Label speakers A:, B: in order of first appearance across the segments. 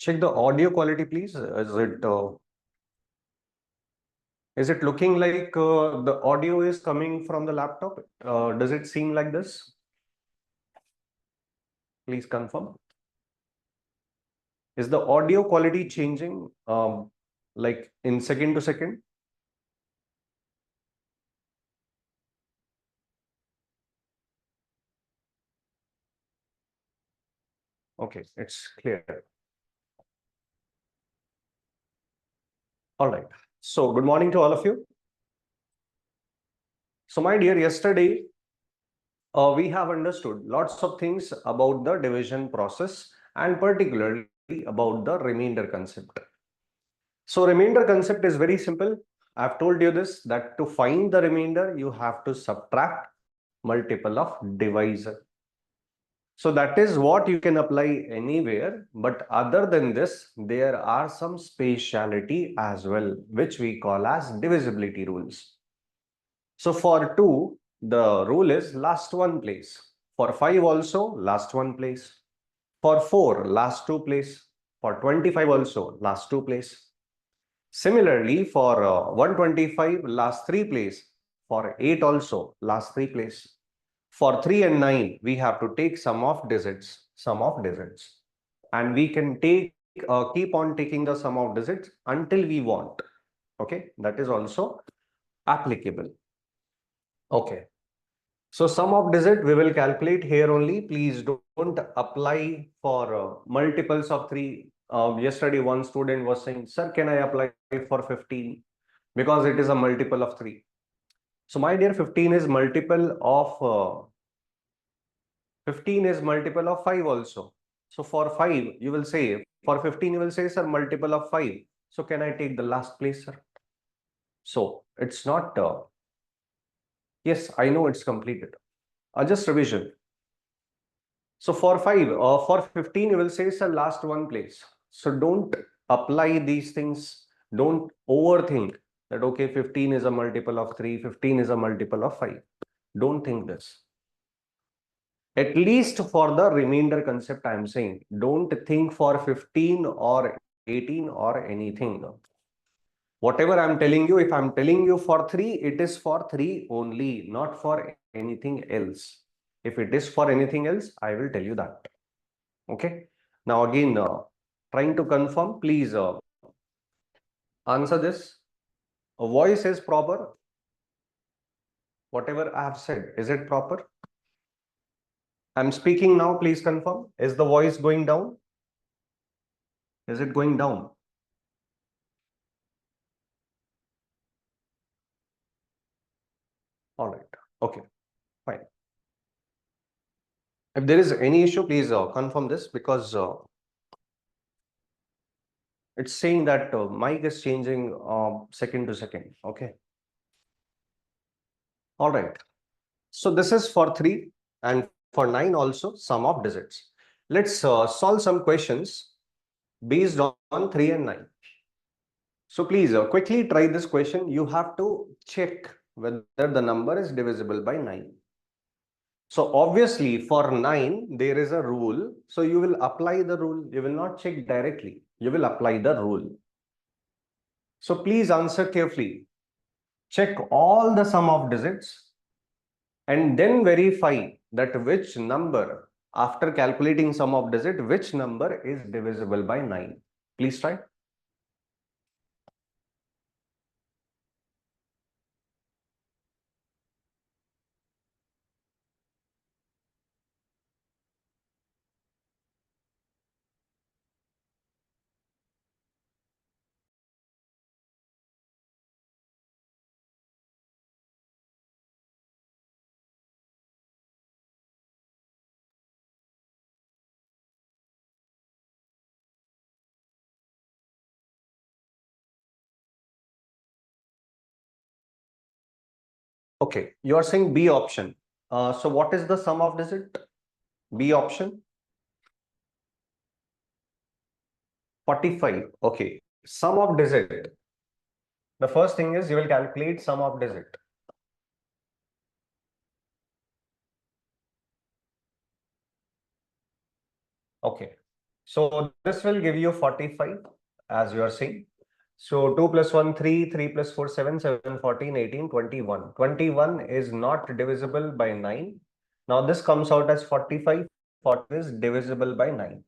A: Check the audio quality, please. Is it looking like the audio is coming from the laptop? Does it seem like this? Please confirm. Is the audio quality changing like in second to second? Okay, it's clear. All right. So good morning to all of you. So my dear, yesterday we have understood lots of things about the division process and particularly about the remainder concept. So remainder concept is very simple. I've told you this, that to find the remainder, you have to subtract multiple of divisor. So that is what you can apply anywhere. But other than this, there are some speciality as well, which we call as divisibility rules. So for 2, the rule is last one place. For 5 also, last one place. For 4, last 2 place. For 25 also, last 2 place. Similarly, for 125, last 3 place. For 8 also, last 3 place. For 3 and 9, we have to take sum of digits. And we can take keep on taking the sum of digits until we want. Okay, that is also applicable. Okay. So sum of digit we will calculate here only. Please don't apply for multiples of 3. Yesterday one student was saying, sir, can I apply for 15? Because it is a multiple of 3. So my dear, 15 is multiple of 5 also. So for 5, you will say, for 15, you will say, sir, multiple of 5. So can I take the last place, sir? So it's not, yes, I know it's completed. Just revision. So for 5, for 15, you will say, sir, last one place. So don't apply these things. Don't overthink that, okay, 15 is a multiple of 3, 15 is a multiple of 5. Don't think this. At least for the remainder concept, I am saying, don't think for 15 or 18 or anything. Whatever I'm telling you, if I'm telling you for 3, it is for 3 only, not for anything else. If it is for anything else, I will tell you that. Okay. Now again, trying to confirm, please answer this. A voice is proper. Whatever I have said, is it proper? I'm speaking now, please confirm. Is the voice going down? Is it going down? All right. Okay, fine. If there is any issue, please confirm this, because it's saying that mic is changing second to second. Okay. All right. So this is for 3 and for 9 also sum of digits. Let's solve some questions based on 3 and 9. So please quickly try this question. You have to check whether the number is divisible by 9. So obviously for 9, there is a rule. So you will apply the rule. You will not check directly. You will apply the rule. So please answer carefully. Check all the sum of digits and then verify that which number, after calculating sum of digit, which number is divisible by 9. Please try. Okay, you are saying B option. So what is the sum of digit? B option. 45. Okay. Sum of digit. The first thing is you will calculate sum of digit. Okay. So this will give you 45 as you are seeing. So 2 plus 1, 3, 3 plus 4, 7, 7, 14, 18, 21. 21 is not divisible by 9. Now this comes out as 45. 40 is divisible by 9.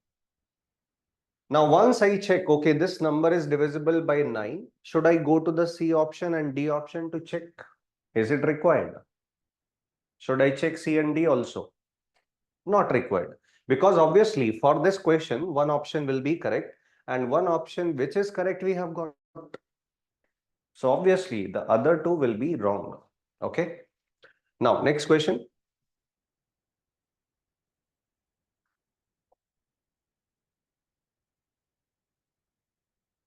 A: Now once I check, okay, this number is divisible by 9, should I go to the C option and D option to check? Is it required? Should I check C and D also? Not required. Because obviously for this question, one option will be correct and one option which is correct we have got. So obviously the other two will be wrong. Okay. Now next question.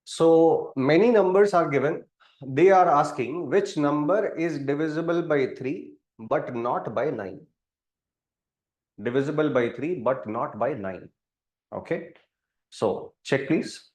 A: So many numbers are given. They are asking which number is divisible by 3 but not by 9. Divisible by 3 but not by 9. Okay. So check please.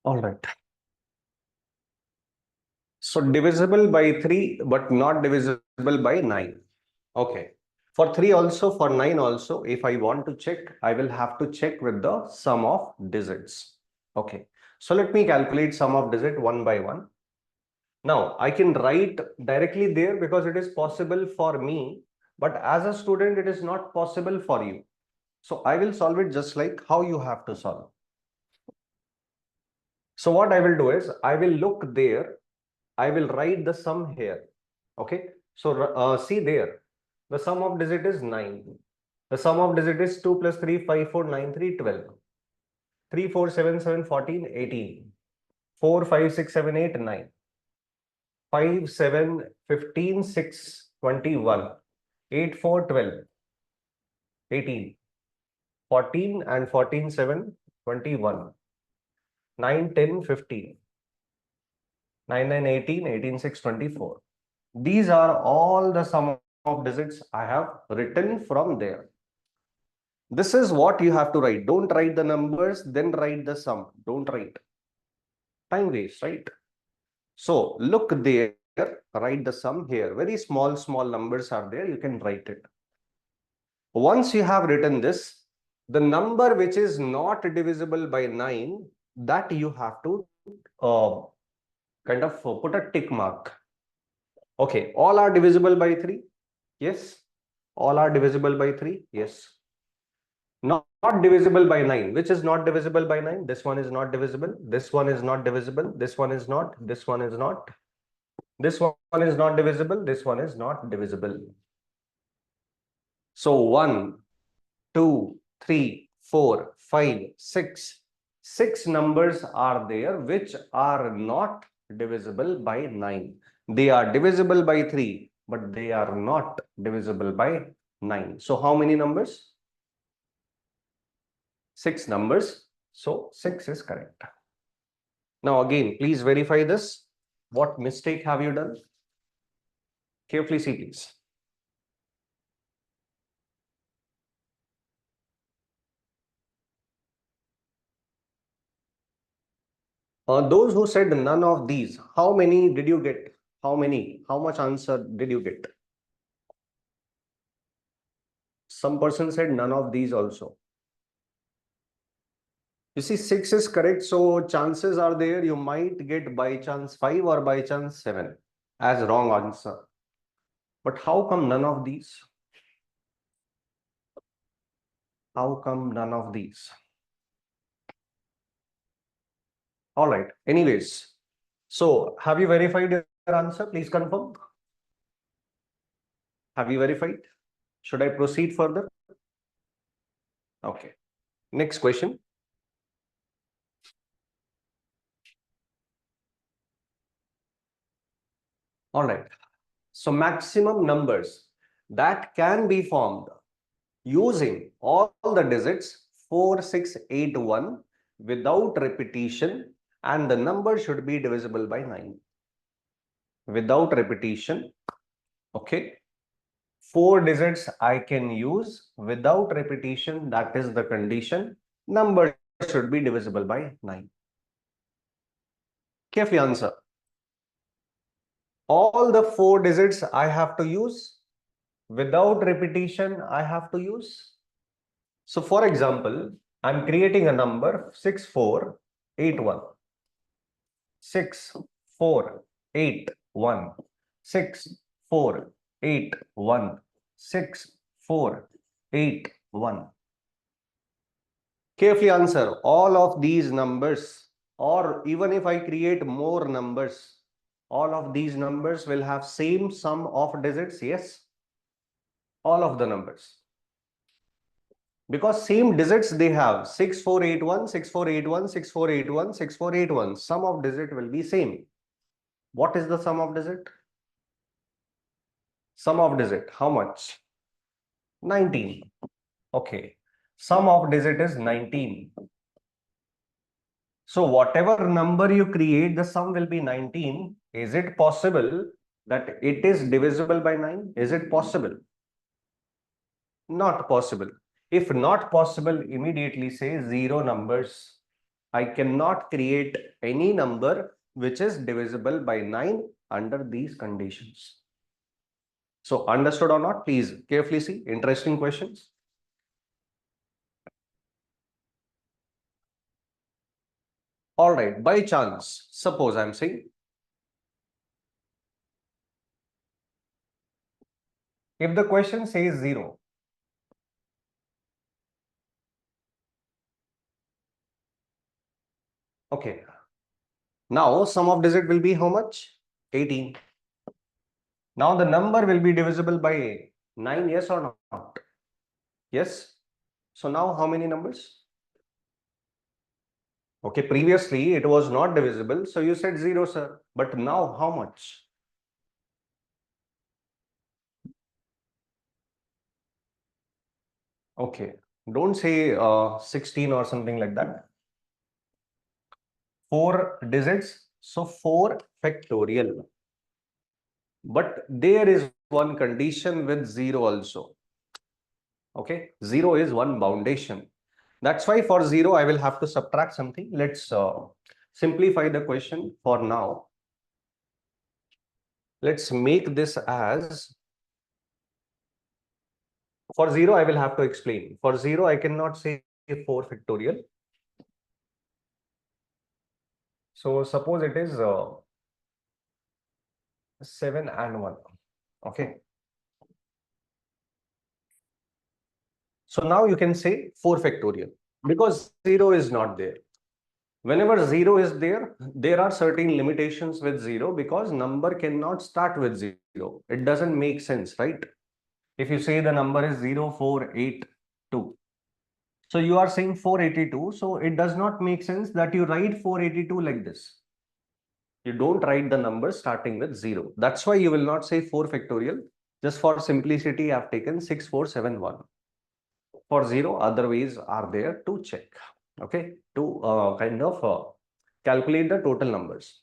A: All right. So divisible by 3 but not divisible by 9. Okay. For 3 also, for 9 also, if I want to check, I will have to check with the sum of digits. Okay. So let me calculate sum of digit one by one. Now I can write directly there because it is possible for me, but as a student, it is not possible for you. So I will solve it just like how you have to solve. So what I will do is I will look there. I will write the sum here. Okay. So see there. The sum of digit is 9. The sum of digit is 2 plus 3, 5, 4, 9, 3, 12. 3, 4, 7, 7, 14, 18. 4, 5, 6, 7, 8, 9. 5, 7, 15, 6, 21. 8, 4, 12. 18. 14 and 14, 7, 21. 9, 10, 15. 9, 9, 18, 18, 6, 24. These are all the sum of digits I have written from there. This is what you have to write. Don't write the numbers, then write the sum. Don't write. Time waste, right? So look there, write the sum here. Very small numbers are there. You can write it. Once you have written this, the number which is not divisible by 9, that you have to kind of put a tick mark. Okay, all are divisible by 3. Yes. All are divisible by 3. Yes. Not divisible by 9. Which is not divisible by 9? This one is not divisible. This one is not divisible. This one is not. This one is not. This one is not divisible. This one is not divisible. So 1, 2, 3, 4, 5, 6. 6 numbers are there which are not divisible by 9. They are divisible by 3, but they are not divisible by 9. So how many numbers? 6 numbers. So 6 is correct. Now again, please verify this. What mistake have you done? Carefully see, please. Those who said none of these, how many did you get? How many? How much answer did you get? Some person said none of these also. You see, 6 is correct, so chances are there you might get by chance 5 or by chance 7 as wrong answer. But how come none of these? How come none of these? All right. Anyways, so have you verified your answer? Please confirm. Have you verified? Should I proceed further? Okay. Next question. All right. So maximum numbers that can be formed using all the digits 4, 6, 8, 1 without repetition, and the number should be divisible by 9. Without repetition, okay. 4 digits I can use without repetition, that is the condition. Number should be divisible by 9. Carefully answer. All the 4 digits I have to use, without repetition I have to use. So for example, I'm creating a number 6481. 6481. 6481. 6481. Carefully answer all of these numbers, or even if I create more numbers, all of these numbers will have same sum of digits. Yes, all of the numbers, because same digits they have 6481, 6481, 6481, 6481. Sum of digit will be same. What is the sum of digit? Sum of digit, how much? 19. Okay. Sum of digit is 19. So whatever number you create, the sum will be 19. Is it possible that it is divisible by 9? Is it possible? Not possible. If not possible, immediately say 0 numbers. I cannot create any number which is divisible by 9 under these conditions. So understood or not? Please carefully see. Interesting questions. All right. By chance, suppose I'm saying, if the question says 0, okay. Now sum of digit will be how much? 18. Now the number will be divisible by 9, yes or not? Yes. So now how many numbers? Okay, previously it was not divisible, so you said 0, sir. But now how much? Okay, don't say 16 or something like that. 4 digits, so 4 factorial. But there is one condition with 0 also. Okay, 0 is one boundation. That's why for 0, I will have to subtract something. Let's simplify the question for now. Let's make this as, for 0, I will have to explain. For 0, I cannot say 4 factorial. So suppose it is 7 and 1. Okay. So now you can say 4 factorial because 0 is not there. Whenever 0 is there, there are certain limitations with 0 because number cannot start with 0. It doesn't make sense, right? If you say the number is 0482, so you are saying 482, so it does not make sense that you write 482 like this. You don't write the number starting with 0. That's why you will not say 4 factorial. Just for simplicity, I have taken 6471. For 0, other ways are there to check. Okay, to kind of calculate the total numbers.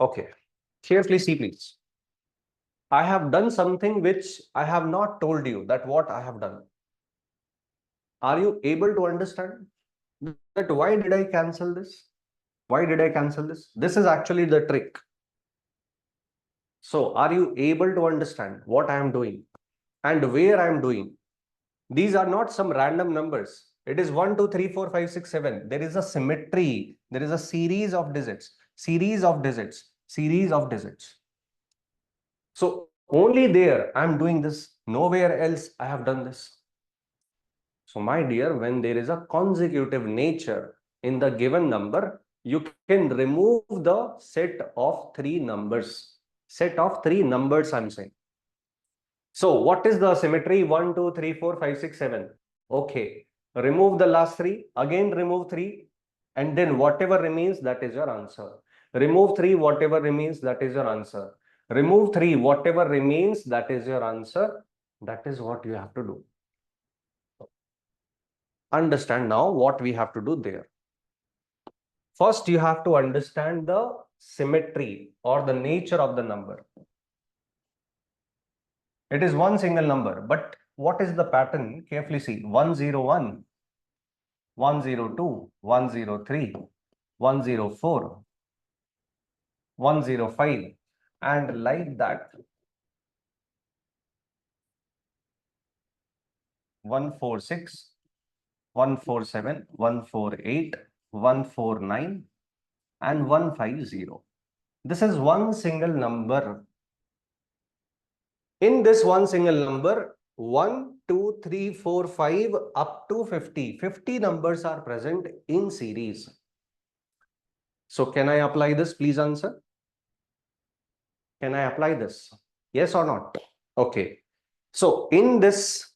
A: Okay, carefully see, please. I have done something which I have not told you that what I have done. Are you able to understand that why did I cancel this? Why did I cancel this? This is actually the trick. So are you able to understand what I am doing and where I am doing? These are not some random numbers. It is 1, 2, 3, 4, 5, 6, 7. There is a symmetry. There is a series of digits, series of digits, series of digits. So only there I am doing this. Nowhere else I have done this. So my dear, when there is a consecutive nature in the given number, you can remove the set of three numbers. Set of three numbers, I'm saying. So what is the symmetry? 1, 2, 3, 4, 5, 6, 7. Okay. Remove the last three. Again remove three. And then whatever remains, that is your answer. Remove three, whatever remains, that is your answer. Remove three, whatever remains, that is your answer. That is what you have to do. Understand now what we have to do there. First, you have to understand the symmetry or the nature of the number. It is one single number, but what is the pattern? Carefully see. 101, 102, 103, 104, 105, and like that. 146, 147, 148, 149, and 150. This is one single number. In this one single number, 1, 2, 3, 4, 5 up to 50. 50 numbers are present in series. So can I apply this? Please answer. Can I apply this? Yes or not? Okay. So in this,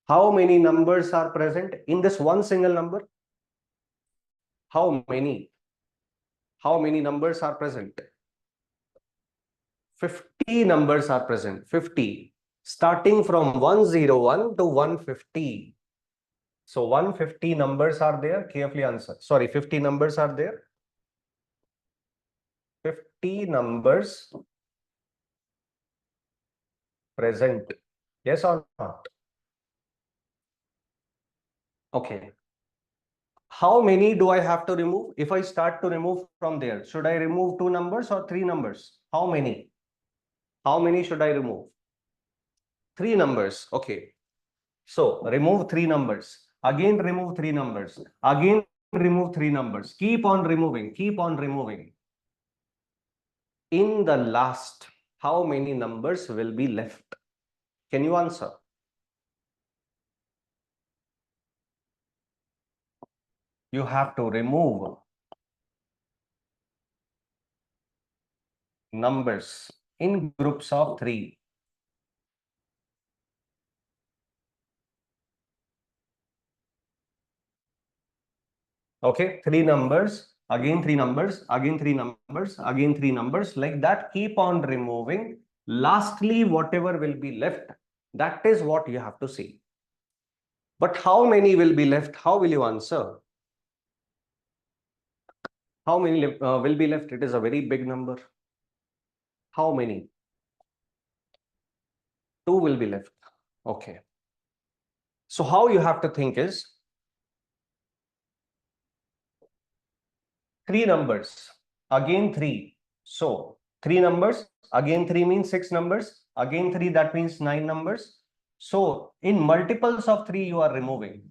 A: how many numbers are present in this one single number? How many? How many numbers are present? 50 numbers are present. 50. Starting from 101 to 150. So 150 numbers are there. Carefully answer. Sorry, 50 numbers are there. 50 numbers present. Yes or not? Okay. How many do I have to remove? If I start to remove from there, should I remove two numbers or three numbers? How many? How many should I remove? Three numbers. Okay. So remove three numbers. Again remove three numbers. Again remove three numbers. Keep on removing. Keep on removing. In the last, how many numbers will be left? Can you answer? You have to remove numbers in groups of three. Okay, three numbers, again three numbers, again three numbers, again three numbers, like that. Keep on removing. Lastly, whatever will be left, that is what you have to see. But how many will be left? How will you answer? How many will be left? It is a very big number. How many? Two will be left. Okay. So how you have to think is three numbers, again three. So three numbers, again three means six numbers, again three, that means nine numbers. So in multiples of three, you are removing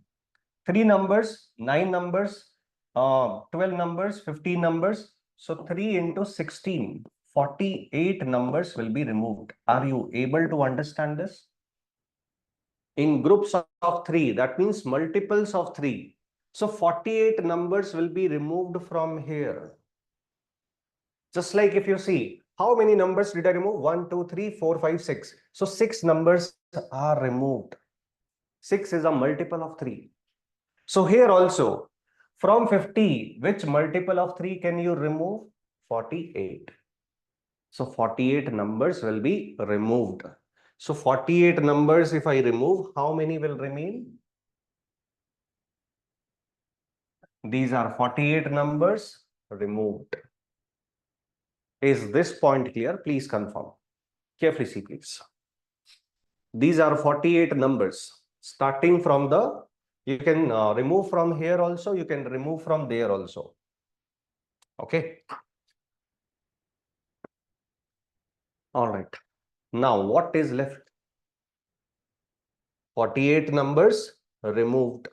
A: three numbers, nine numbers, 12 numbers, 15 numbers. So 3 into 16, 48 numbers will be removed. Are you able to understand this? In groups of three, that means multiples of three. So 48 numbers will be removed from here. Just like if you see, how many numbers did I remove? 1, 2, 3, 4, 5, 6. So 6 numbers are removed. 6 is a multiple of 3. So here also, from 50, which multiple of 3 can you remove? 48. So 48 numbers will be removed. So 48 numbers, if I remove, how many will remain? These are 48 numbers removed. Is this point clear? Please confirm. Carefully see, please. These are 48 numbers starting from the, you can remove from here also, you can remove from there also. Okay. All right. Now what is left? 48 numbers removed.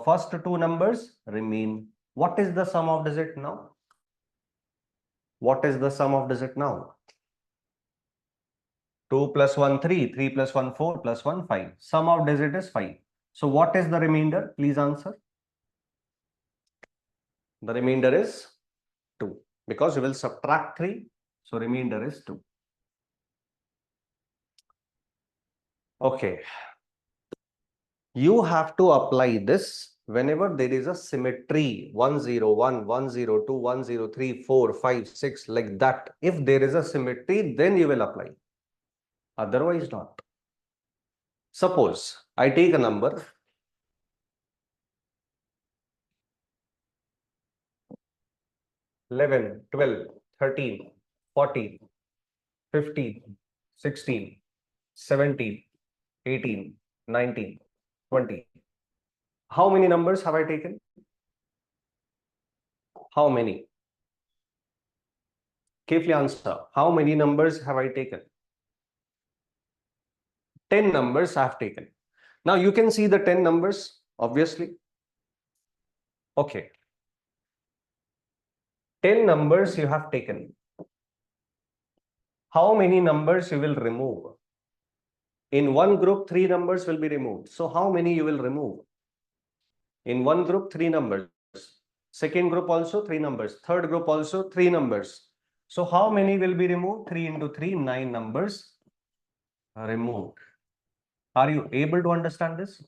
A: First two numbers remain. What is the sum of digit now? What is the sum of digit now? 2 plus 1, 3. 3 plus 1, 4 plus 1, 5. Sum of digit is 5. So what is the remainder? Please answer. The remainder is 2 because you will subtract 3. So remainder is 2. Okay. You have to apply this whenever there is a symmetry 101, 102, 103, 4, 5, 6 like that. If there is a symmetry, then you will apply. Otherwise not. Suppose I take a number 11, 12, 13, 14, 15, 16, 17, 18, 19, 20. How many numbers have I taken? How many? Carefully answer. How many numbers have I taken? 10 numbers I have taken. Now you can see the 10 numbers, obviously. Okay. 10 numbers you have taken. How many numbers you will remove? In one group, 3 numbers will be removed. So how many you will remove? In one group, 3 numbers. Second group also 3 numbers. Third group also 3 numbers. So how many will be removed? 3 into 3, 9 numbers removed. Are you able to understand this?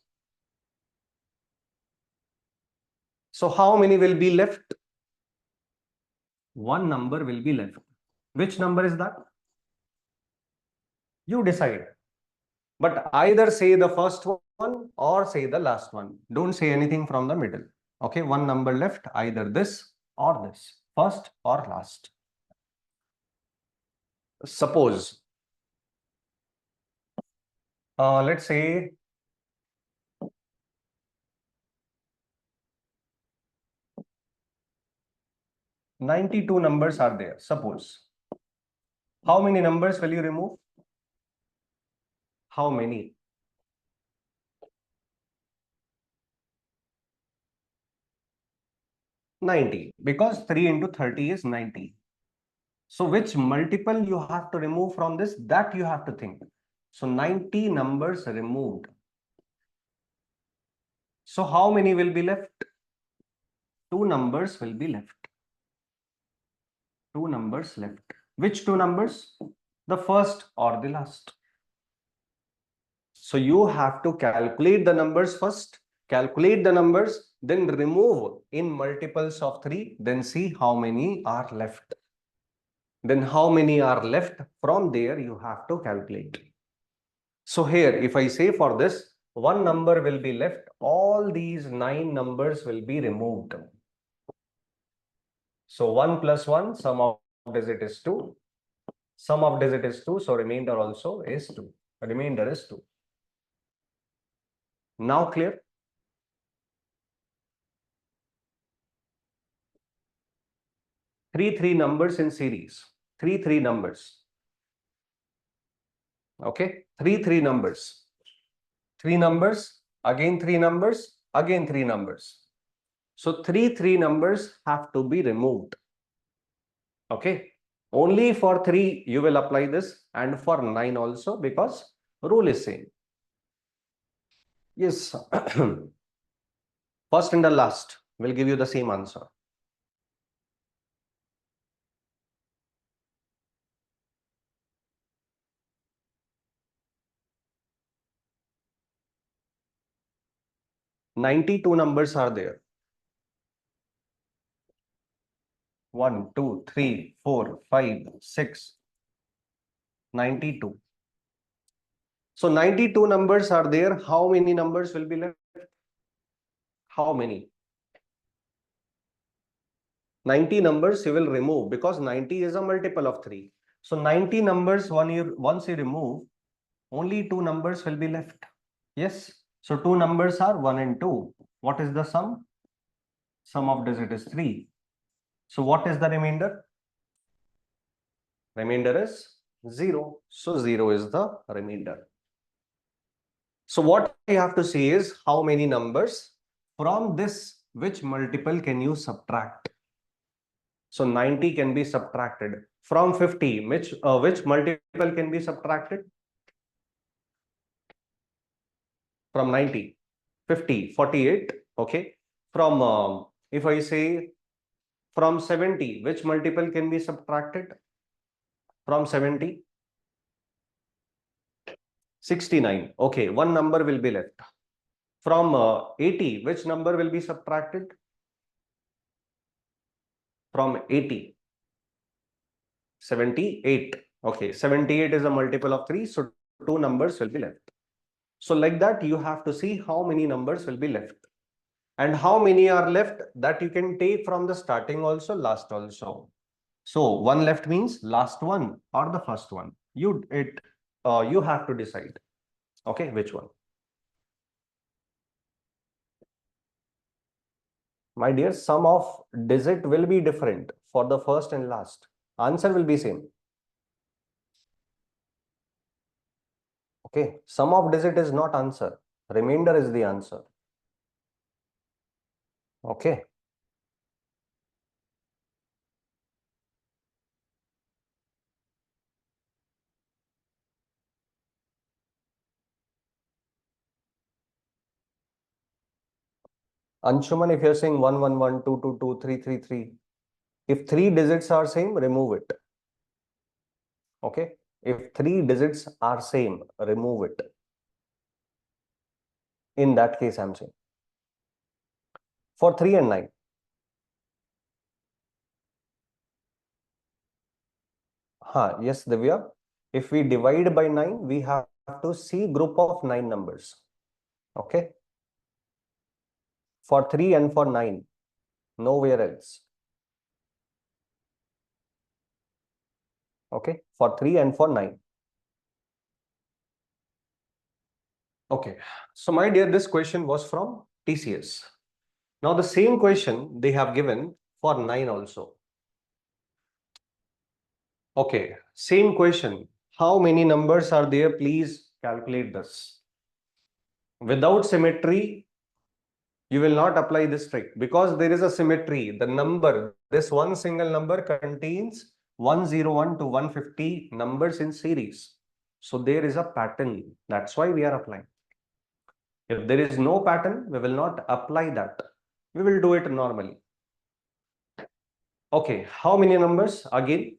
A: So how many will be left? One number will be left. Which number is that? You decide. But either say the first one or say the last one. Don't say anything from the middle. Okay, one number left, either this or this. First or last. Suppose, let's say 92 numbers are there. Suppose. How many numbers will you remove? How many? 90. Because 3 into 30 is 90. So which multiple you have to remove from this? That you have to think. So 90 numbers removed. So how many will be left? 2 numbers will be left. 2 numbers left. Which 2 numbers? The first or the last. So you have to calculate the numbers first. Calculate the numbers, then remove in multiples of 3. Then see how many are left. Then how many are left? From there you have to calculate. So here, if I say for this, one number will be left. All these 9 numbers will be removed. So 1 plus 1, sum of digit is 2. Sum of digit is 2, so remainder also is 2. Remainder is 2. Now clear? Three numbers in series. Three numbers. Okay? Three numbers. 3 numbers, again 3 numbers, again 3 numbers. So three numbers have to be removed. Okay? Only for 3 you will apply this, and for 9 also, because rule is same. Yes. First and the last will give you the same answer. "92 numbers are there. 1, 2, 3, 4, 5, 6, 92. So 92 numbers are there. How many numbers will be left? How many? 90 numbers you will remove because 90 is a multiple of 3. So 90 numbers once you remove, only 2 numbers will be left. Yes. So 2 numbers are 1 and 2. What is the sum? Sum of digit is 3. So what is the remainder? Remainder is 0. So 0 is the remainder. So what you have to see is how many numbers from this, which multiple can you subtract? So 90 can be subtracted from 50. Which multiple can be subtracted? From 90, 50, 48. Okay. From if I say from 70, which multiple can be subtracted? From 70, 69. Okay, one number will be left. From 80, which number will be subtracted? From 80, 78. Okay, 78 is a multiple of 3, so 2 numbers will be left. So like that, you have to see how many numbers will be left. And how many are left, that you can take from the starting also, last also. So one left means last one or the first one. You have to decide. Okay, which one? My dear, sum of digit will be different for the first and last. Answer will be same. Okay, sum of digit is not answer. Remainder is the answer. Okay. Anshuman, if you're saying 1, 1, 1, 2, 2, 2, 3, 3, 3, if 3 digits are same, remove it. Okay. If 3 digits are same, remove it. In that case, I'm saying. For 3 and 9. Yes, Divya. If we divide by 9, we have to see group of 9 numbers. Okay. For 3 and for 9, nowhere else. Okay. For 3 and for 9. Okay. So my dear, this question was from TCS. Now the same question they have given for 9 also. Okay. Same question. How many numbers are there? Please calculate this. Without symmetry, you will not apply this trick because there is a symmetry. The number, this one single number contains 101 to 150 numbers in series. So there is a pattern. That's why we are applying. If there is no pattern, we will not apply that. We will do it normally. Okay, how many numbers? Again,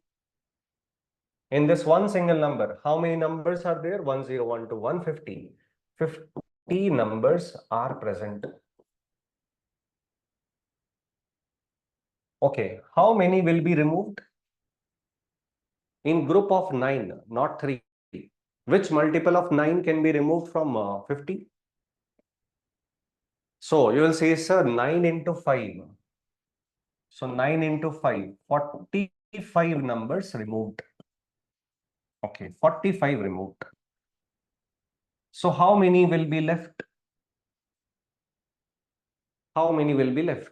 A: in this one single number, how many numbers are there? 101 to 150. 50 numbers are present. Okay, how many will be removed? In group of 9, not 3. Which multiple of 9 can be removed from 50? So you will say, sir, 9 into 5. So 9 into 5, 45 numbers removed. Okay, 45 removed. So how many will be left? How many will be left?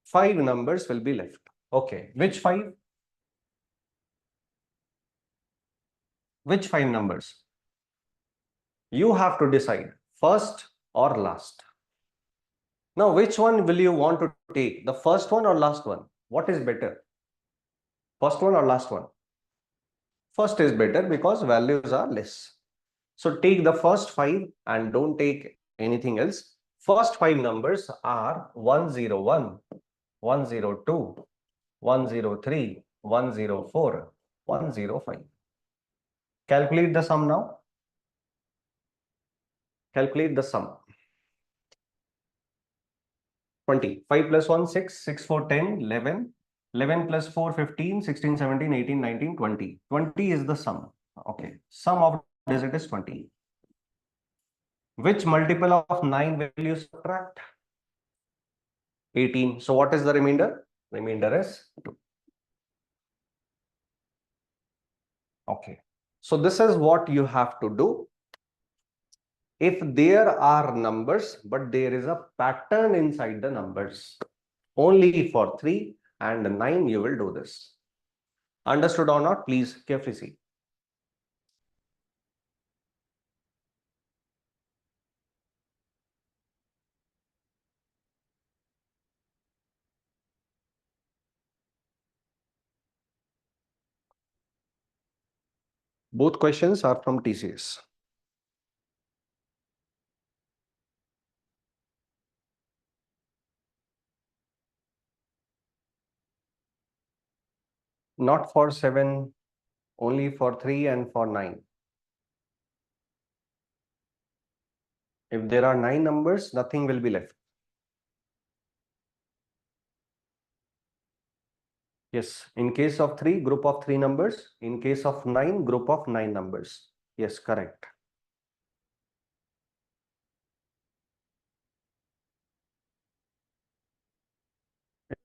A: 5 numbers will be left. Okay, which 5? Which 5 numbers? You have to decide, first or last. Now, which one will you want to take? The first one or last one? What is better? First one or last one? First is better because values are less. So take the first 5 and don't take anything else. First 5 numbers are 101, 102, 103, 104, 105. Calculate the sum now. Calculate the sum. 20. 5 plus 1, 6, 6, 4, 10, 11. 11 plus 4, 15, 16, 17, 18, 19, 20. 20 is the sum. Okay. Sum of digit is 20. Which multiple of 9 will you subtract? 18. So what is the remainder? Remainder is 2. Okay. So this is what you have to do. If there are numbers, but there is a pattern inside the numbers, only for 3 and 9 you will do this. Understood or not? Please carefully see. Both questions are from TCS. Not for 7, only for 3 and for 9. If there are 9 numbers, nothing will be left. Yes, in case of 3, group of 3 numbers. In case of 9, group of 9 numbers. Yes, correct.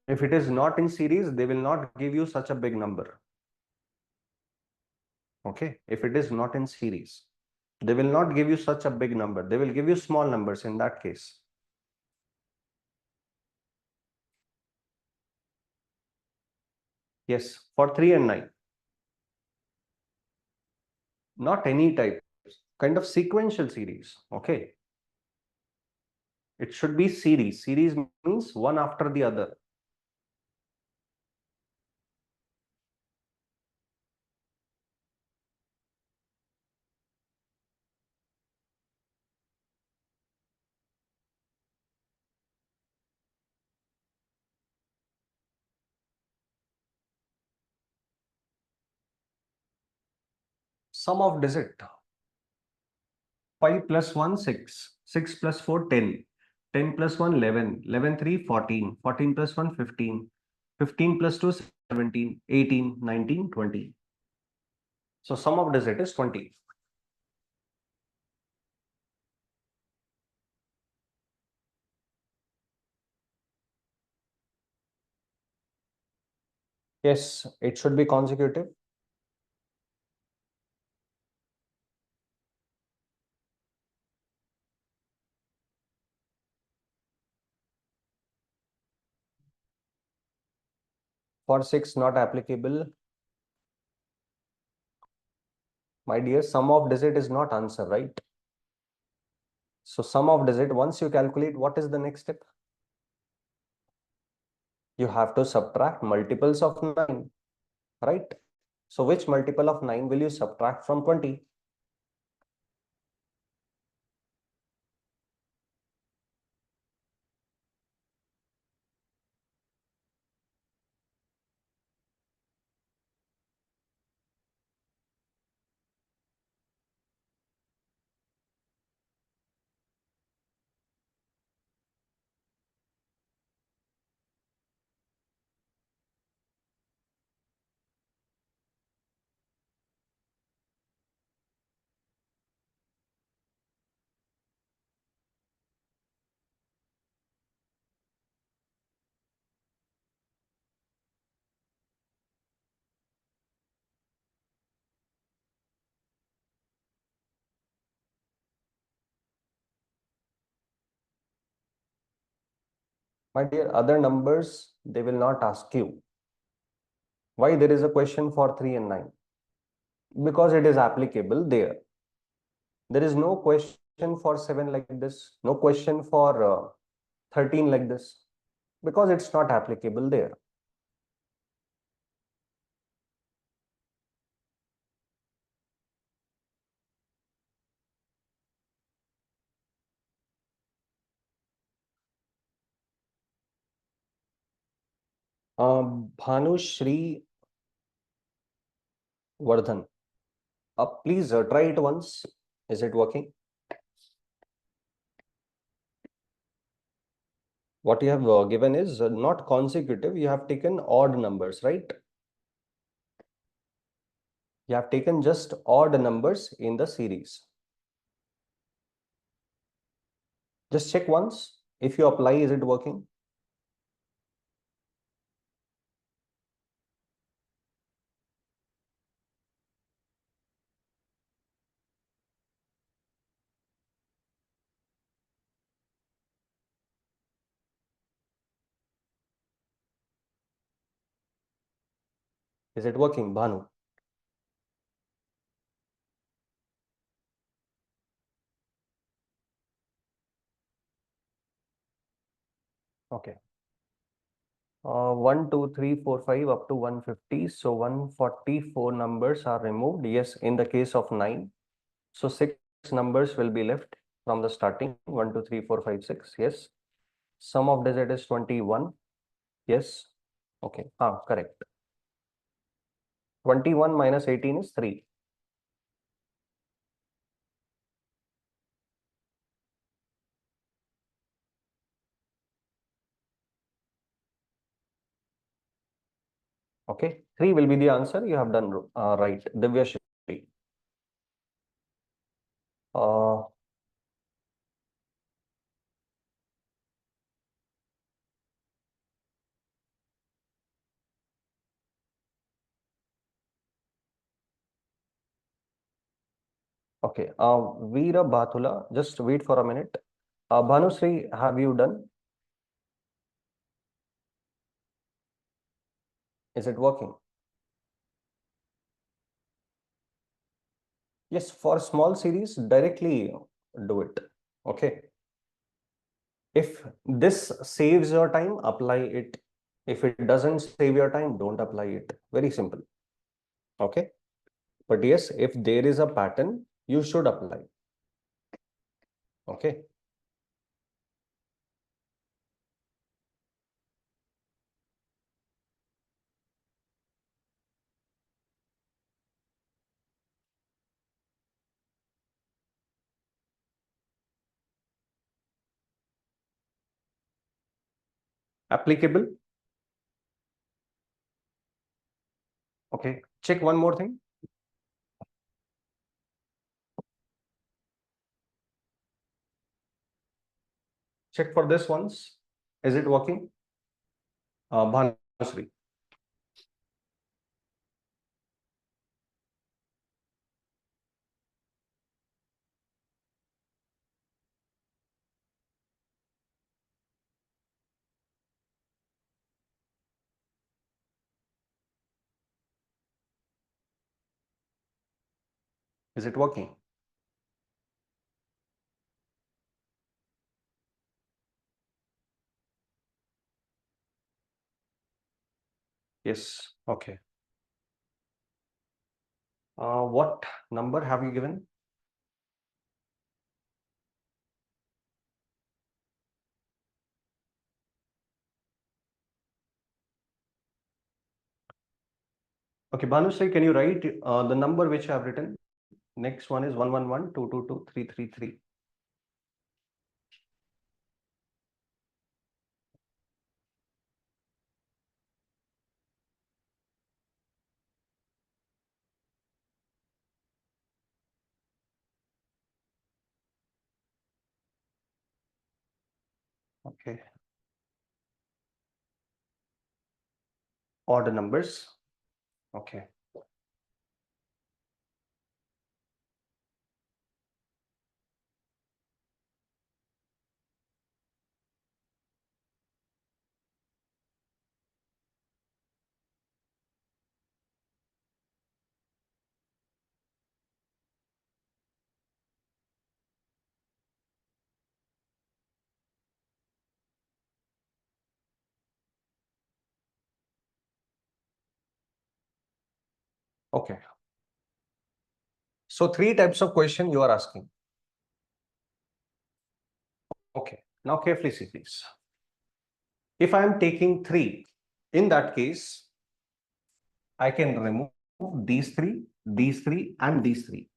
A: If it is not in series, they will not give you such a big number. Okay, if it is not in series, they will not give you such a big number. They will give you small numbers in that case. Yes, for 3 and 9. Not any type, kind of sequential series. Okay. It should be series. Series means one after the other. Sum of digit. 5 plus 1, 6. 6 plus 4, 10. 10 plus 1, 11. 11, 3, 14. 14 plus 1, 15. 15 plus 2, 17. 18, 19, 20. So sum of digit is 20. Yes, it should be consecutive. For 6, not applicable. My dear, sum of digit is not answer, right? So sum of digit, once you calculate, what is the next step? You have to subtract multiples of 9, right? So which multiple of 9 will you subtract from 20? My dear, other numbers, they will not ask you. Why there is a question for 3 and 9? Because it is applicable there. There is no question for 7 like this, no question for 13 like this, because it's not applicable there. Bhanushri Vardhan. Please try it once. Is it working? What you have given is not consecutive. You have taken odd numbers, right? You have taken just odd numbers in the series. Just check once. If you apply, is it working? Is it working, Bhanu? Okay. 1, 2, 3, 4, 5 up to 150. So 144 numbers are removed. Yes, in the case of 9. So 6 numbers will be left from the starting. 1, 2, 3, 4, 5, 6. Yes. Sum of digit is 21. Yes. Okay. Correct. 21 minus 18 is 3. Okay. 3 will be the answer. You have done right. Divyashri. Uh, okay. Veera Bathula, just wait for a minute. Bhanusri, have you done? Is it working? Yes, for small series, directly do it. Okay. If this saves your time, apply it. If it doesn't save your time, don't apply it. Very simple. Okay. But yes, if there is a pattern, you should apply. Okay. Applicable. Okay. Check one more thing. Check for this once. Is it working? Bhanusri. Is it working? Yes. Okay. What number have you given? Okay, Bhanusri, can you write the number which I have written? Next one is 111 222 333. Okay. Odd numbers. Okay. Okay. So three types of question you are asking. Okay. Now carefully see please. If I am taking 3, in that case, I can remove these three, and these 3.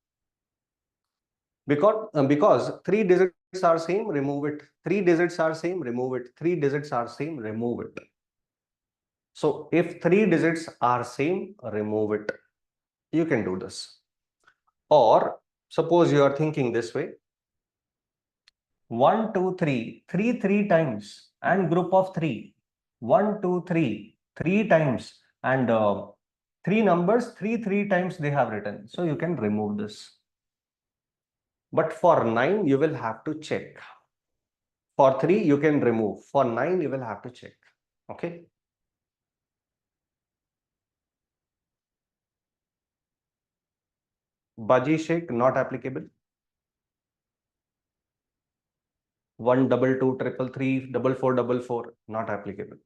A: Because 3 digits are same, remove it. 3 digits are same, remove it. 3 digits are same, remove it. So if 3 digits are same, remove it. You can do this. Or suppose you are thinking this way. 1, 2, 3, 3 times and group of 3. 1, 2, 3, 3 times and 3 numbers, 3 times they have written. So you can remove this. But for 9, you will have to check. For 3, you can remove. For 9, you will have to check. Okay. Baji Sheikh, not applicable. 1 double 2 triple 3 double 4 double 4, not applicable.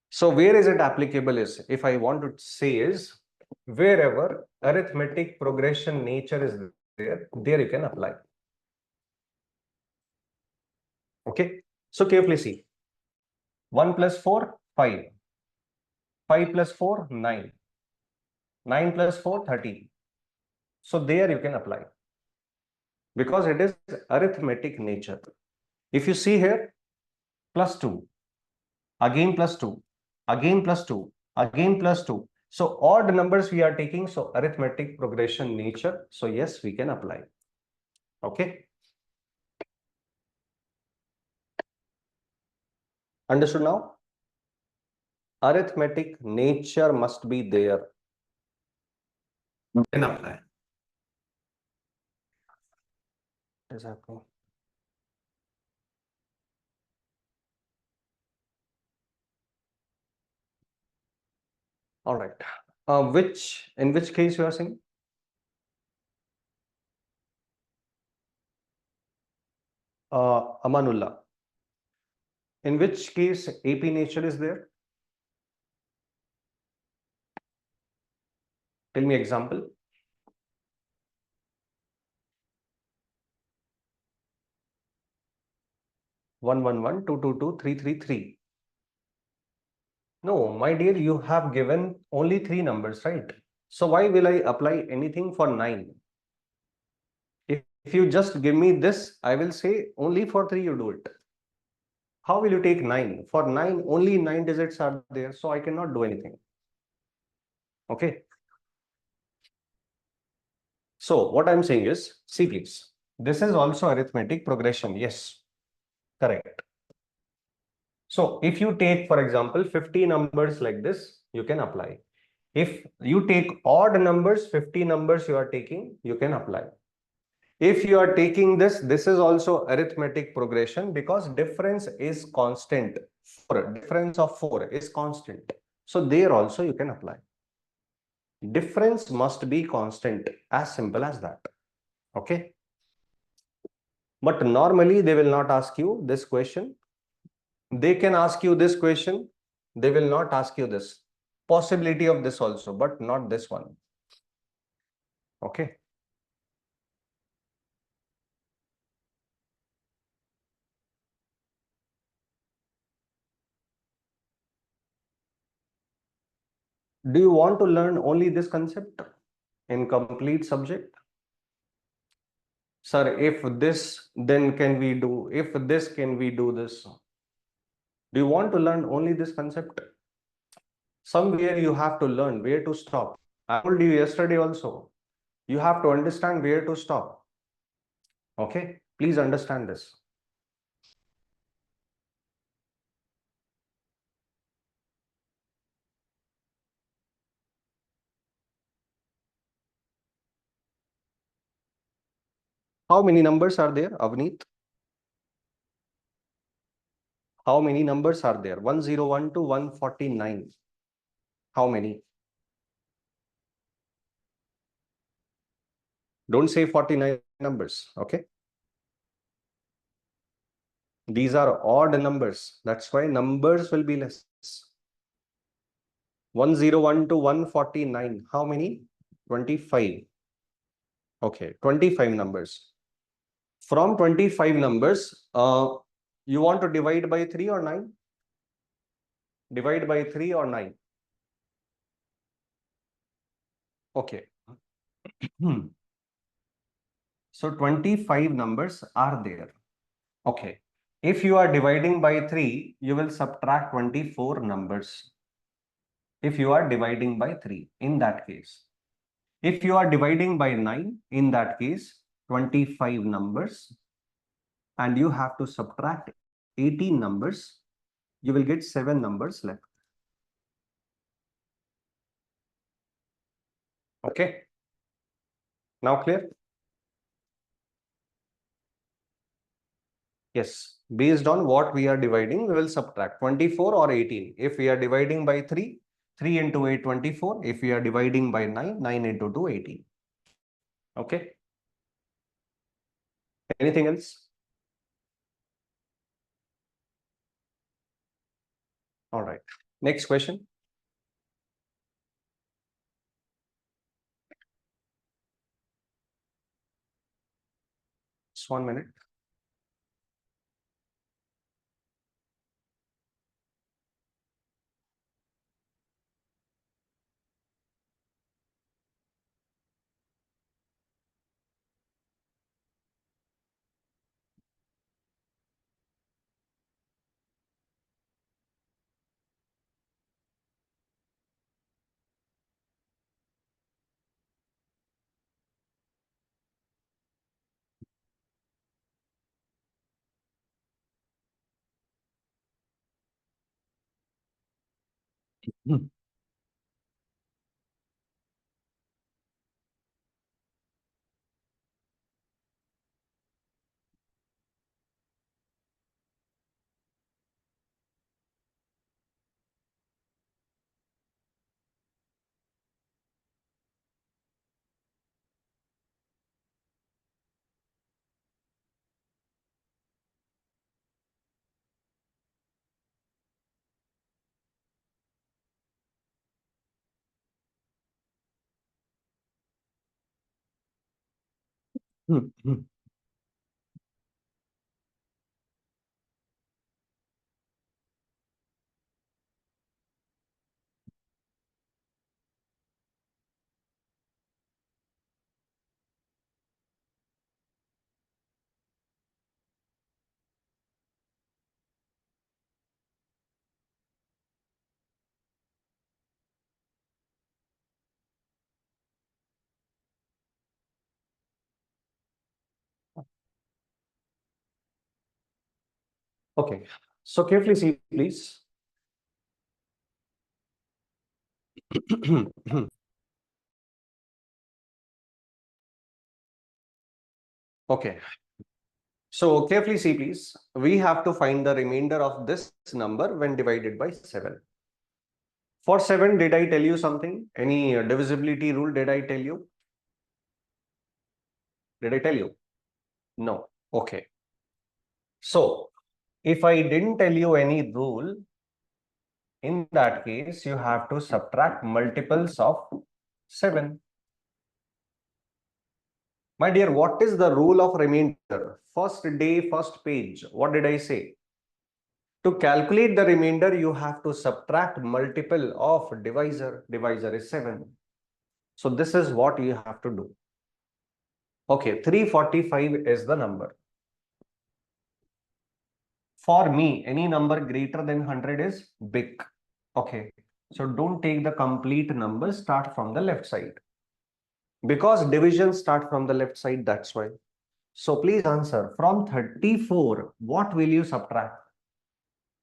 A: So where is it applicable is, if I want to say is, wherever arithmetic progression nature is there you can apply. Okay, so carefully see. 1 plus 4, 5. 5 plus 4, 9. 9 plus 4, 13. So there you can apply, because it is arithmetic nature. If you see here, plus 2, again plus 2, again plus 2, again plus 2. So odd numbers we are taking, so arithmetic progression nature. So yes, we can apply. Okay. Understood now? Arithmetic nature must be there. Then apply. What is happening? All right. In which case you are saying? Amanullah. In which case AP nature is there? Tell me example. 111, 222, 333. No, my dear, you have given only 3 numbers, right? So why will I apply anything for 9? If you just give me this, I will say only for 3 you do it. How will you take 9? For 9, only 9 digits are there, so I cannot do anything. Okay. So what I'm saying is, see please, this is also arithmetic progression. Yes, correct. So if you take, for example, 50 numbers like this, you can apply. If you take odd numbers, 50 numbers you are taking, you can apply. If you are taking this is also arithmetic progression, because difference is constant. Difference of 4 is constant. So there also you can apply. Difference must be constant, as simple as that. Okay. But normally they will not ask you this question. They can ask you this question. They will not ask you this. Possibility of this also, but not this one. Okay. Do you want to learn only this concept in complete subject? Sir, if this, then can we do? If this, can we do this? Do you want to learn only this concept? Somewhere you have to learn where to stop. I told you yesterday also. You have to understand where to stop. Okay? Please understand this. How many numbers are there, Avneet? How many numbers are there? 101 to 149. How many? Don't say 49 numbers. Okay? These are odd numbers. That's why numbers will be less. 101 to 149. How many? 25. Okay, 25 numbers. From 25 numbers, you want to divide by 3 or 9? Divide by 3 or 9? Okay. So 25 numbers are there. Okay. If you are dividing by 3, you will subtract 24 numbers. If you are dividing by 3, in that case. If you are dividing by 9, in that case, 25 numbers, and you have to subtract 18 numbers, you will get 7 numbers left. Okay. Now clear? Yes. Based on what we are dividing, we will subtract 24 or 18. If we are dividing by 3, 3 into 8, 24. If we are dividing by 9, 9 into 2, 18. Okay. Anything else? All right. Next question. Just 1 minute. Hmm. Hmm. Hmm. Okay. So carefully see, please. Okay. So carefully see, please. We have to find the remainder of this number when divided by 7. For 7, did I tell you something? Any divisibility rule did I tell you? Did I tell you? No. Okay. So if I didn't tell you any rule, in that case, you have to subtract multiples of 7. My dear, what is the rule of remainder? First day, first page. What did I say? To calculate the remainder, you have to subtract multiple of divisor. Divisor is 7. So this is what you have to do. Okay, 345 is the number. For me, any number greater than 100 is big. Okay, so don't take the complete number, start from the left side. Because divisions start from the left side, that's why. So please answer, from 34, what will you subtract?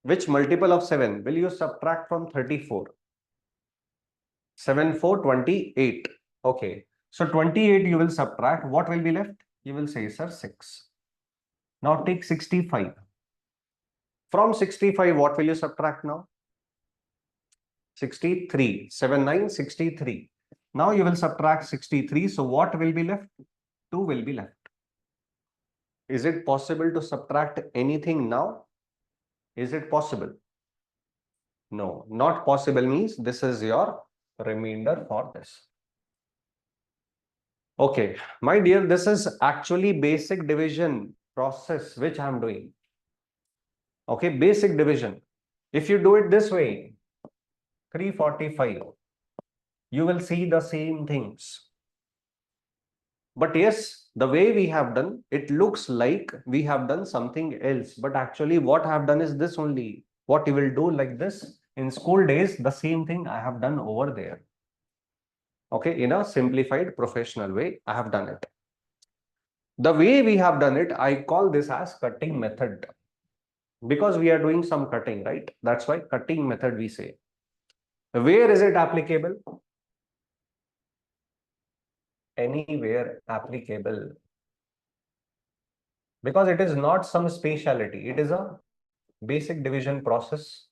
A: Which multiple of 7 will you subtract from 34? 7, 4, 28. Okay, so 28 you will subtract. What will be left? You will say, sir, 6. Now take 65. From 65, what will you subtract now? 63. 7, 9, 63. Now you will subtract 63. So what will be left? 2 will be left. Is it possible to subtract anything now? Is it possible? No, not possible means this is your remainder for this. Okay, my dear, this is actually basic division process which I am doing. Okay, basic division. If you do it this way, 345, you will see the same things. But yes, the way we have done, it looks like we have done something else. But actually what I have done is this only. What you will do like this, in school days, the same thing I have done over there. Okay, in a simplified professional way, I have done it. The way we have done it, I call this as cutting method. Because we are doing some cutting, right? That's why cutting method we say. Where is it applicable? Anywhere applicable. Because it is not some speciality. It is a basic division process,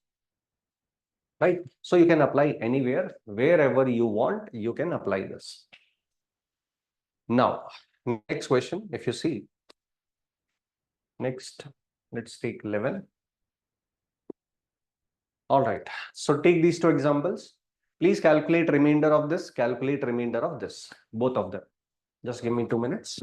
A: right? So you can apply anywhere, wherever you want, you can apply this. Now, next question, if you see, next, let's take 11. All right. So take these two examples. Please calculate remainder of this, calculate remainder of this, both of them. Just give me 2 minutes.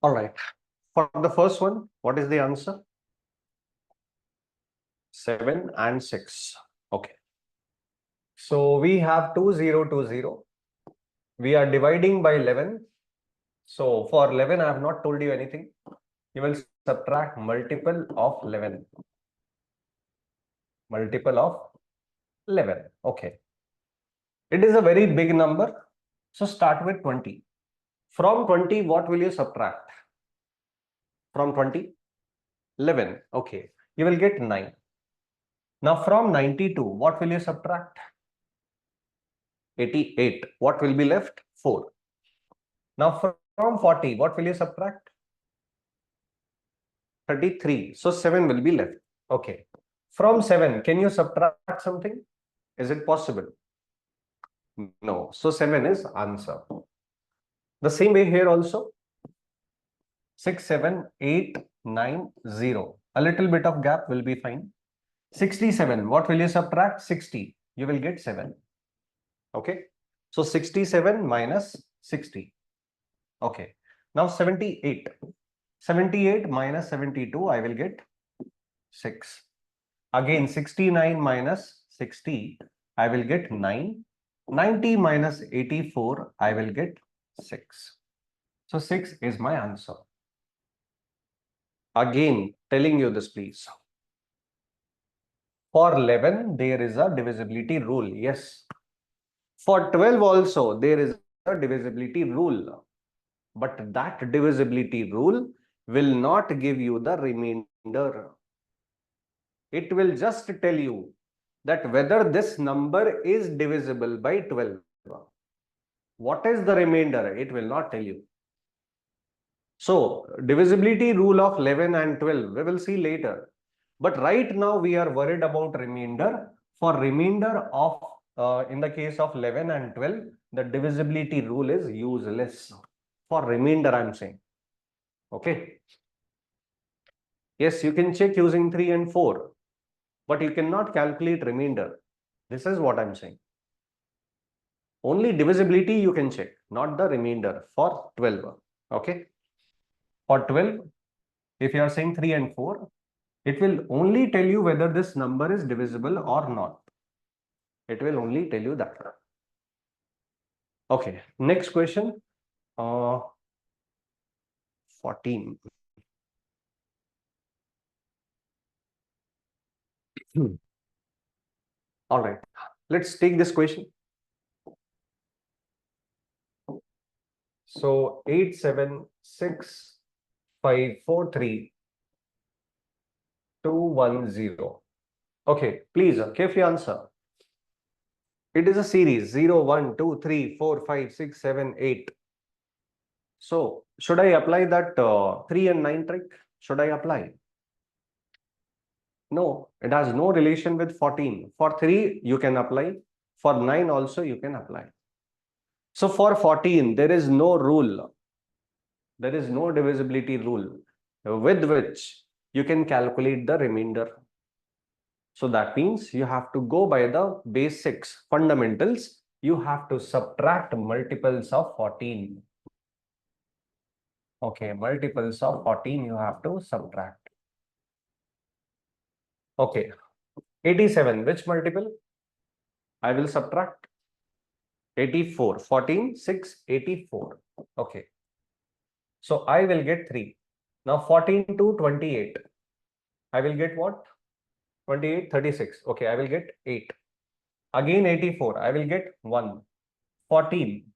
A: All right. For the first one, what is the answer? 7 and 6. Okay. So we have 2020. We are dividing by 11. So for 11, I have not told you anything. You will subtract multiple of 11. Multiple of 11. Okay. It is a very big number. So start with 20. From 20, what will you subtract? From 20? 11. Okay. You will get 9. Now from 92, what will you subtract? 88. What will be left? 4. Now from 40, what will you subtract? 33. So 7 will be left. Okay. From 7, can you subtract something? Is it possible? No. So 7 is answer. The same way here also. 6, 7, 8, 9, 0. A little bit of gap will be fine. 67. What will you subtract? 60. You will get 7. Okay. So 67 minus 60. Okay. Now 78. 78 minus 72, I will get 6. Again, 69 minus 60, I will get 9. 90 minus 84, I will get 6. So 6 is my answer. Again, telling you this, please. For 11, there is a divisibility rule. Yes. For 12 also, there is a divisibility rule. But that divisibility rule will not give you the remainder. It will just tell you that whether this number is divisible by 12. What is the remainder? It will not tell you. So, divisibility rule of 11 and 12, we will see later. But right now, we are worried about remainder. For remainder of, in the case of 11 and 12, the divisibility rule is useless. For remainder, I'm saying. Okay. Yes, you can check using 3 and 4, but you cannot calculate remainder. This is what I'm saying. Only divisibility you can check, not the remainder for 12. Okay. For 12, if you are saying 3 and 4, it will only tell you whether this number is divisible or not. It will only tell you that. Okay. Next question. 14. All right, let's take this question. So 876543210. Okay, please carefully answer. It is a series 0, 1, 2, 3, 4, 5, 6, 7, 8. So should I apply that 3 and 9 trick? Should I apply? No, it has no relation with 14. For 3, you can apply. For 9 also, you can apply. So for 14, there is no rule. There is no divisibility rule with which you can calculate the remainder. So that means you have to go by the basics, fundamentals. You have to subtract multiples of 14. Okay, multiples of 14 you have to subtract. Okay, 87, which multiple? I will subtract 84, 14, 6, 84. Okay, so I will get 3. Now 14 to 28. I will get what? 28, 36. Okay, I will get 8. Again 84, I will get 1. 14.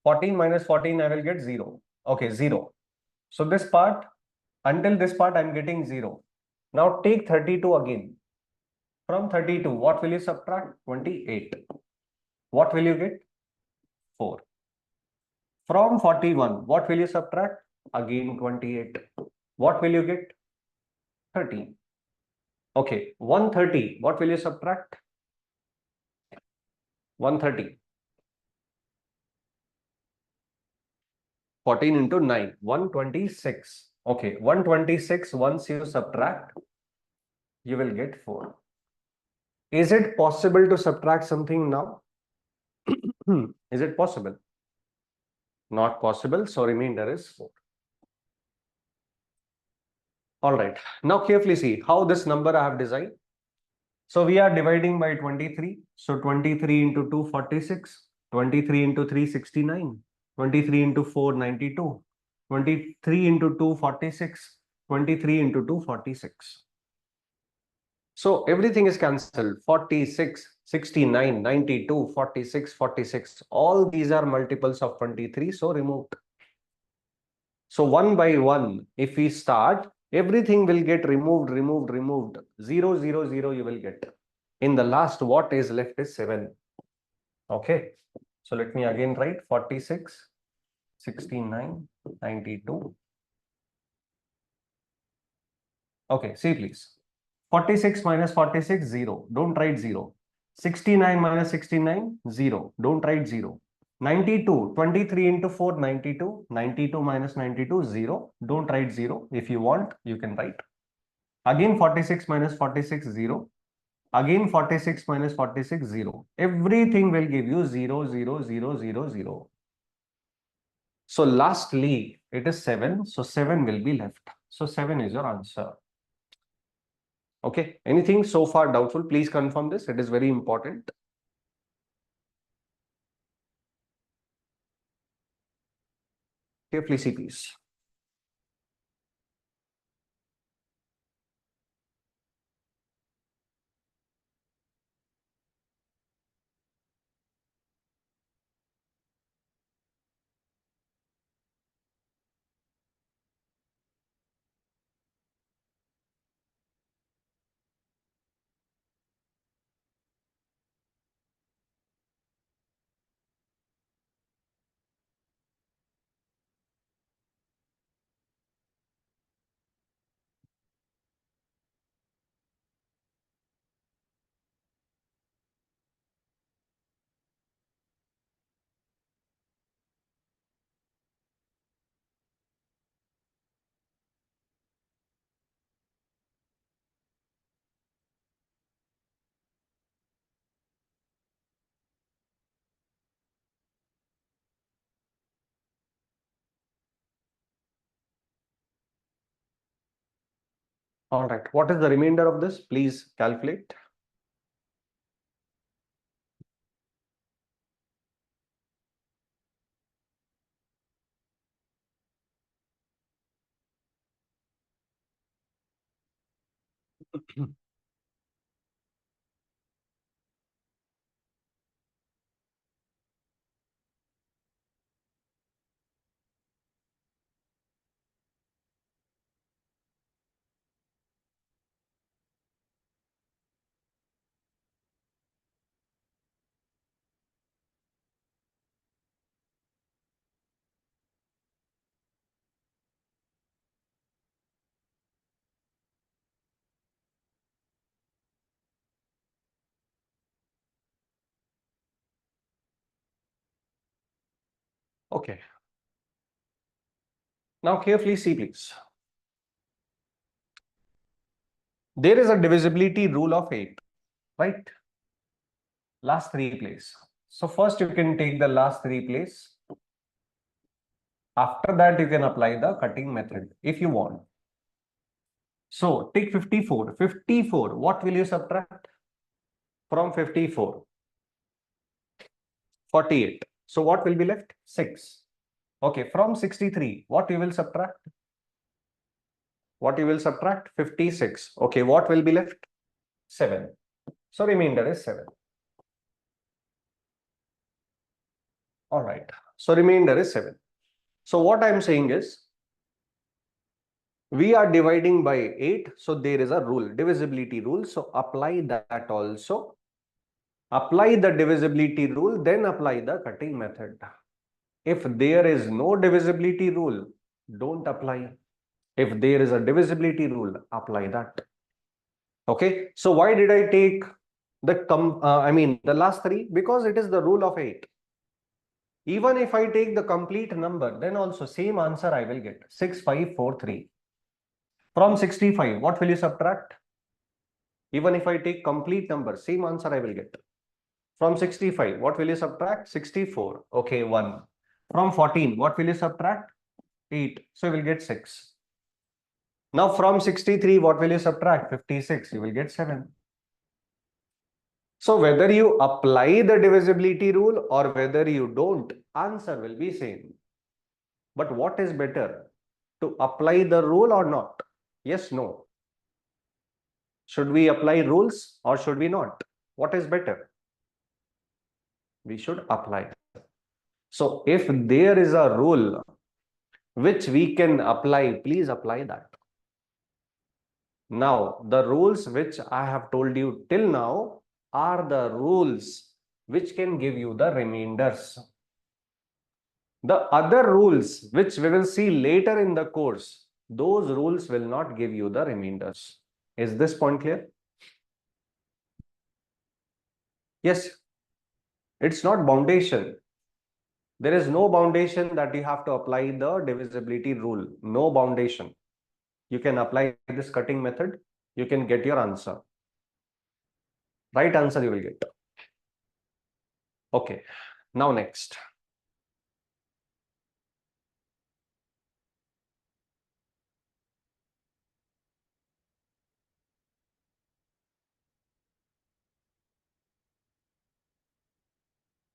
A: 14 minus 14, I will get 0. Okay, 0. So this part, until this part, I'm getting 0. Now take 32 again. From 32, what will you subtract? 28. What will you get? 4. From 41, what will you subtract? Again 28. What will you get? 30. Okay, 130, what will you subtract? 130. 14 into 9, 126. Okay, 126, once you subtract, you will get 4. Is it possible to subtract something now? Is it possible? Not possible, so remainder is 4. All right, now carefully see how this number I have designed. So we are dividing by 23. So 23 into 2, 46. 23 into 3, 69. 23 into 4, 92. 23 into 2, 46. 23 into 2, 46. So everything is cancelled. 46, 69, 92, 46, 46. All these are multiples of 23. So removed. So one by one, if we start, everything will get removed, removed, removed. 0, 0, 0 you will get. In the last, what is left is 7. Okay. So let me again write 46, 69, 92. Okay, see please. 46 minus 46, 0. Don't write 0. 69 minus 69, 0. Don't write 0. 92, 23 into 4, 92. 92 minus 92, 0. Don't write 0. If you want, you can write. Again 46 minus 46, 0. Again 46 minus 46, 0. Everything will give you 0, 0, 0, 0, 0. So lastly, it is 7. So 7 will be left. So 7 is your answer. Okay. Anything so far doubtful? Please confirm this. It is very important. Carefully see, please. All right. What is the remainder of this? Please calculate. Okay. Now carefully see, please. There is a divisibility rule of 8, right? Last three place. So first you can take the last three place. After that, you can apply the cutting method if you want. So take 54. 54, what will you subtract from 54? 48. So what will be left? 6. Okay, from 63, what you will subtract? What you will subtract? 56. Okay, what will be left? 7. So remainder is 7. All right. So remainder is 7. So what I am saying is, we are dividing by 8. So there is a rule, divisibility rule. So apply that also. Apply the divisibility rule, then apply the cutting method. If there is no divisibility rule, don't apply. If there is a divisibility rule, apply that. Okay. So why did I take the last three? Because it is the rule of 8. Even if I take the complete number, then also same answer I will get, 6543. From 65, what will you subtract? Even if I take complete number, same answer I will get. From 65, what will you subtract? 64. Okay, 1. From 14, what will you subtract? 8. So you will get 6. Now from 63, what will you subtract? 56. You will get 7. So whether you apply the divisibility rule or whether you don't, answer will be same. But what is better? To apply the rule or not? Yes, no. Should we apply rules or should we not? What is better? We should apply. So if there is a rule which we can apply, please apply that. Now, the rules which I have told you till now are the rules which can give you the remainders. The other rules which we will see later in the course, those rules will not give you the remainders. Is this point clear? Yes, it's not boundation. There is no boundation that you have to apply the divisibility rule. No boundation. You can apply this cutting method. You can get your answer. Right answer you will get. Okay. Now next.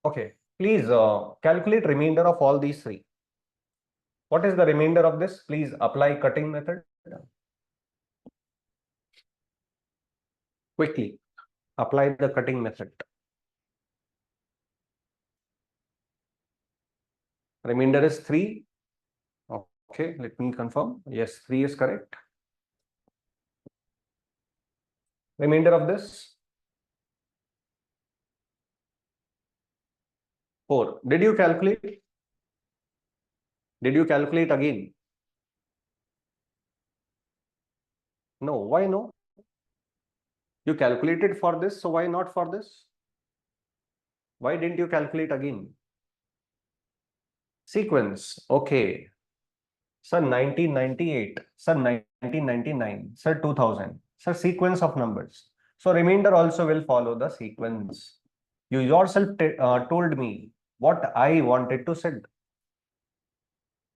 A: Okay. Please calculate remainder of all these three. What is the remainder of this? Please apply cutting method. Quickly apply the cutting method. Remainder is 3. Okay, let me confirm. Yes, 3 is correct. Remainder of this 4. Did you calculate? Did you calculate again? No. Why no? You calculated for this, so why not for this? Why didn't you calculate again? Sequence. Okay. Sir, 1998. Sir, 1999. Sir, 2000. Sir, sequence of numbers. So remainder also will follow the sequence. You yourself told me what I wanted to say.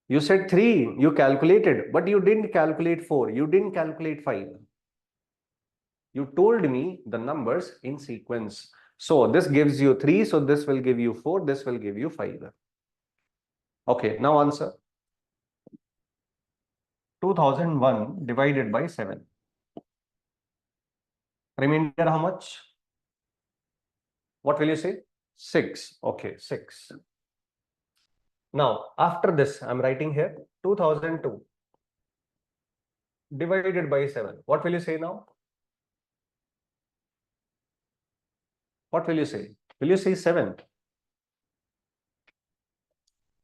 A: You said 3. You calculated, but you didn't calculate 4. You didn't calculate 5. You told me the numbers in sequence. So this gives you 3. So this will give you 4. This will give you 5. Okay, now answer. 2001 divided by 7. Remainder how much? What will you say? 6. Okay, 6. Now, after this, I'm writing here 2002 divided by 7. What will you say now? What will you say? Will you say 7?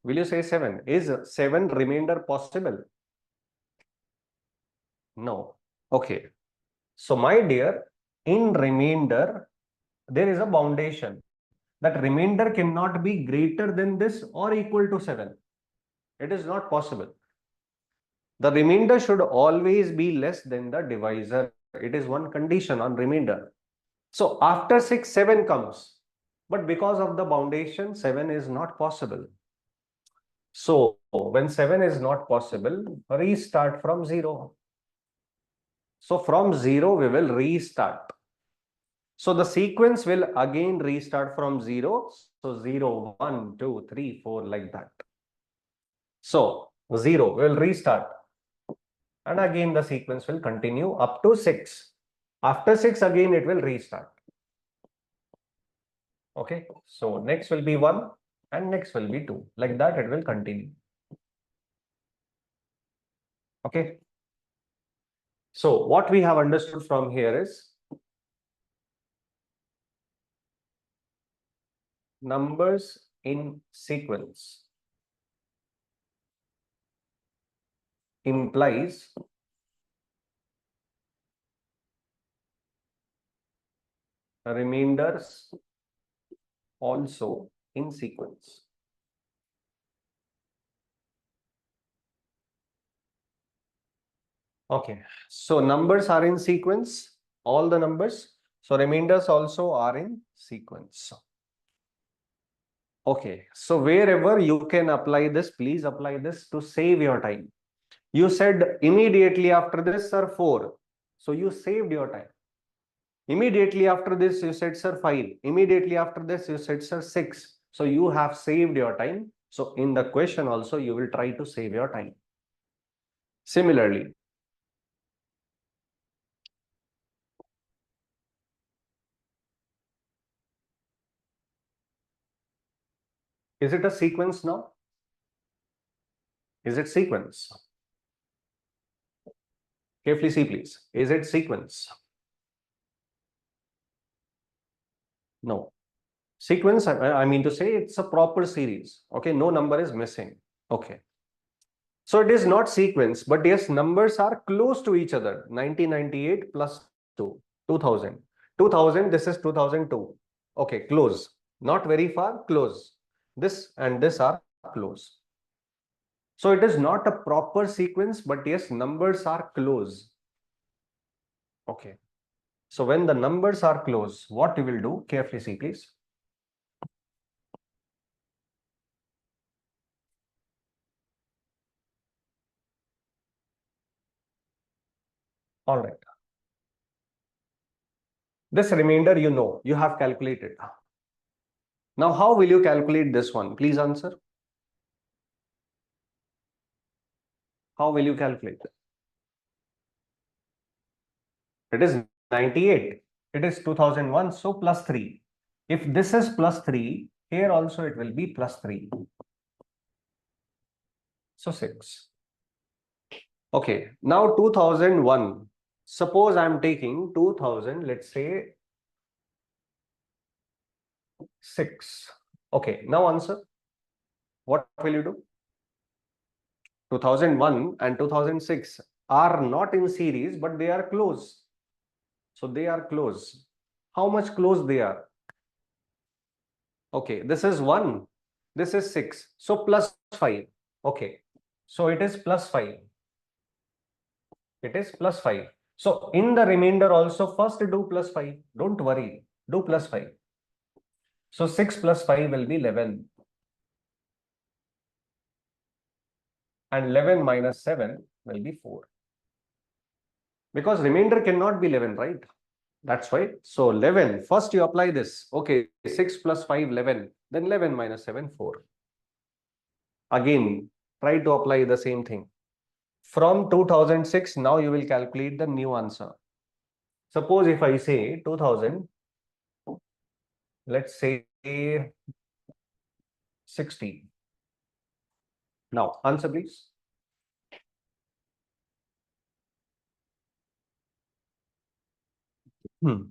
A: Will you say 7? Is 7 remainder possible? No. Okay. So, my dear, in remainder, there is a boundation. that remainder cannot be greater than this or equal to 7. It is not possible. The remainder should always be less than the divisor. It is one condition on remainder. So after 6, 7 comes. But because of the boundation, 7 is not possible. So when 7 is not possible, restart from 0. So from 0, we will restart. So the sequence will again restart from 0. So 0, 1, 2, 3, 4, like that. So 0 will restart. And again the sequence will continue up to 6. After 6, again it will restart. Okay. So next will be 1 and next will be 2. Like that it will continue. Okay. So what we have understood from here is numbers in sequence implies remainders also in sequence. Okay, so numbers are in sequence, all the numbers. So remainders also are in sequence. Okay, so wherever you can apply this, please apply this to save your time. You said immediately after this, sir, 4. So you saved your time. Immediately after this, you said, sir, 5. Immediately after this, you said, sir, 6. So you have saved your time. So in the question also, you will try to save your time. Similarly, is it a sequence now? Is it sequence? Carefully see, please. Is it sequence? No. Sequence, I mean to say, it's a proper series. Okay, no number is missing. Okay. So it is not sequence, but yes, numbers are close to each other. 1998 plus 2, 2000. 2000, this is 2002. Okay, close. Not very far, close. This and this are close. So it is not a proper sequence, but yes, numbers are close. Okay. So when the numbers are close, what you will do? Carefully see, please. All right. This remainder, you have calculated. Now, how will you calculate this one? Please answer. How will you calculate? It is 98. It is 2001. So plus 3. If this is plus 3, here also it will be plus 3. So 6. Okay. Now 2001. Suppose I am taking 2000, let's say 6. Okay. Now answer. What will you do? 2001 and 2006 are not in series, but they are close. So they are close. How much close they are? Okay, this is 1. This is 6. So plus 5. Okay. So it is plus 5. It is plus 5. So in the remainder also, first do plus 5. Don't worry. Do plus 5. So 6 plus 5 will be 11. And 11 minus 7 will be 4. Because remainder cannot be 11, right? That's why. So 11, first you apply this. Okay, 6 plus 5, 11. Then 11 minus 7, 4. Again, try to apply the same thing. From 2006, now you will calculate the new answer. Suppose if I say 2000, let's say 60. Now, answer please. Hmm.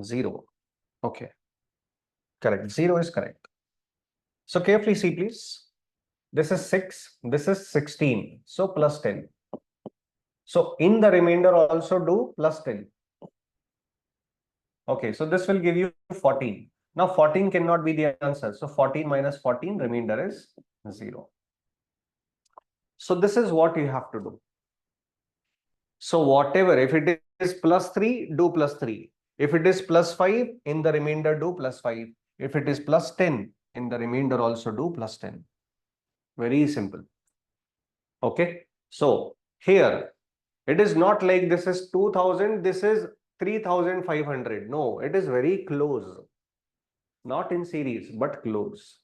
A: 0. Okay. Correct. 0 is correct. So carefully see, please. This is 6. This is 16. So plus 10. So in the remainder also do plus 10. Okay, so this will give you 14. Now 14 cannot be the answer. So 14 minus 14, remainder is 0. So this is what you have to do. So whatever, if it is plus 3, do plus 3. If it is plus 5, in the remainder do plus 5. If it is plus 10, in the remainder also do plus 10. Very simple. Okay. So here, it is not like this is 2000, this is 3500. No, it is very close. Not in series, but close.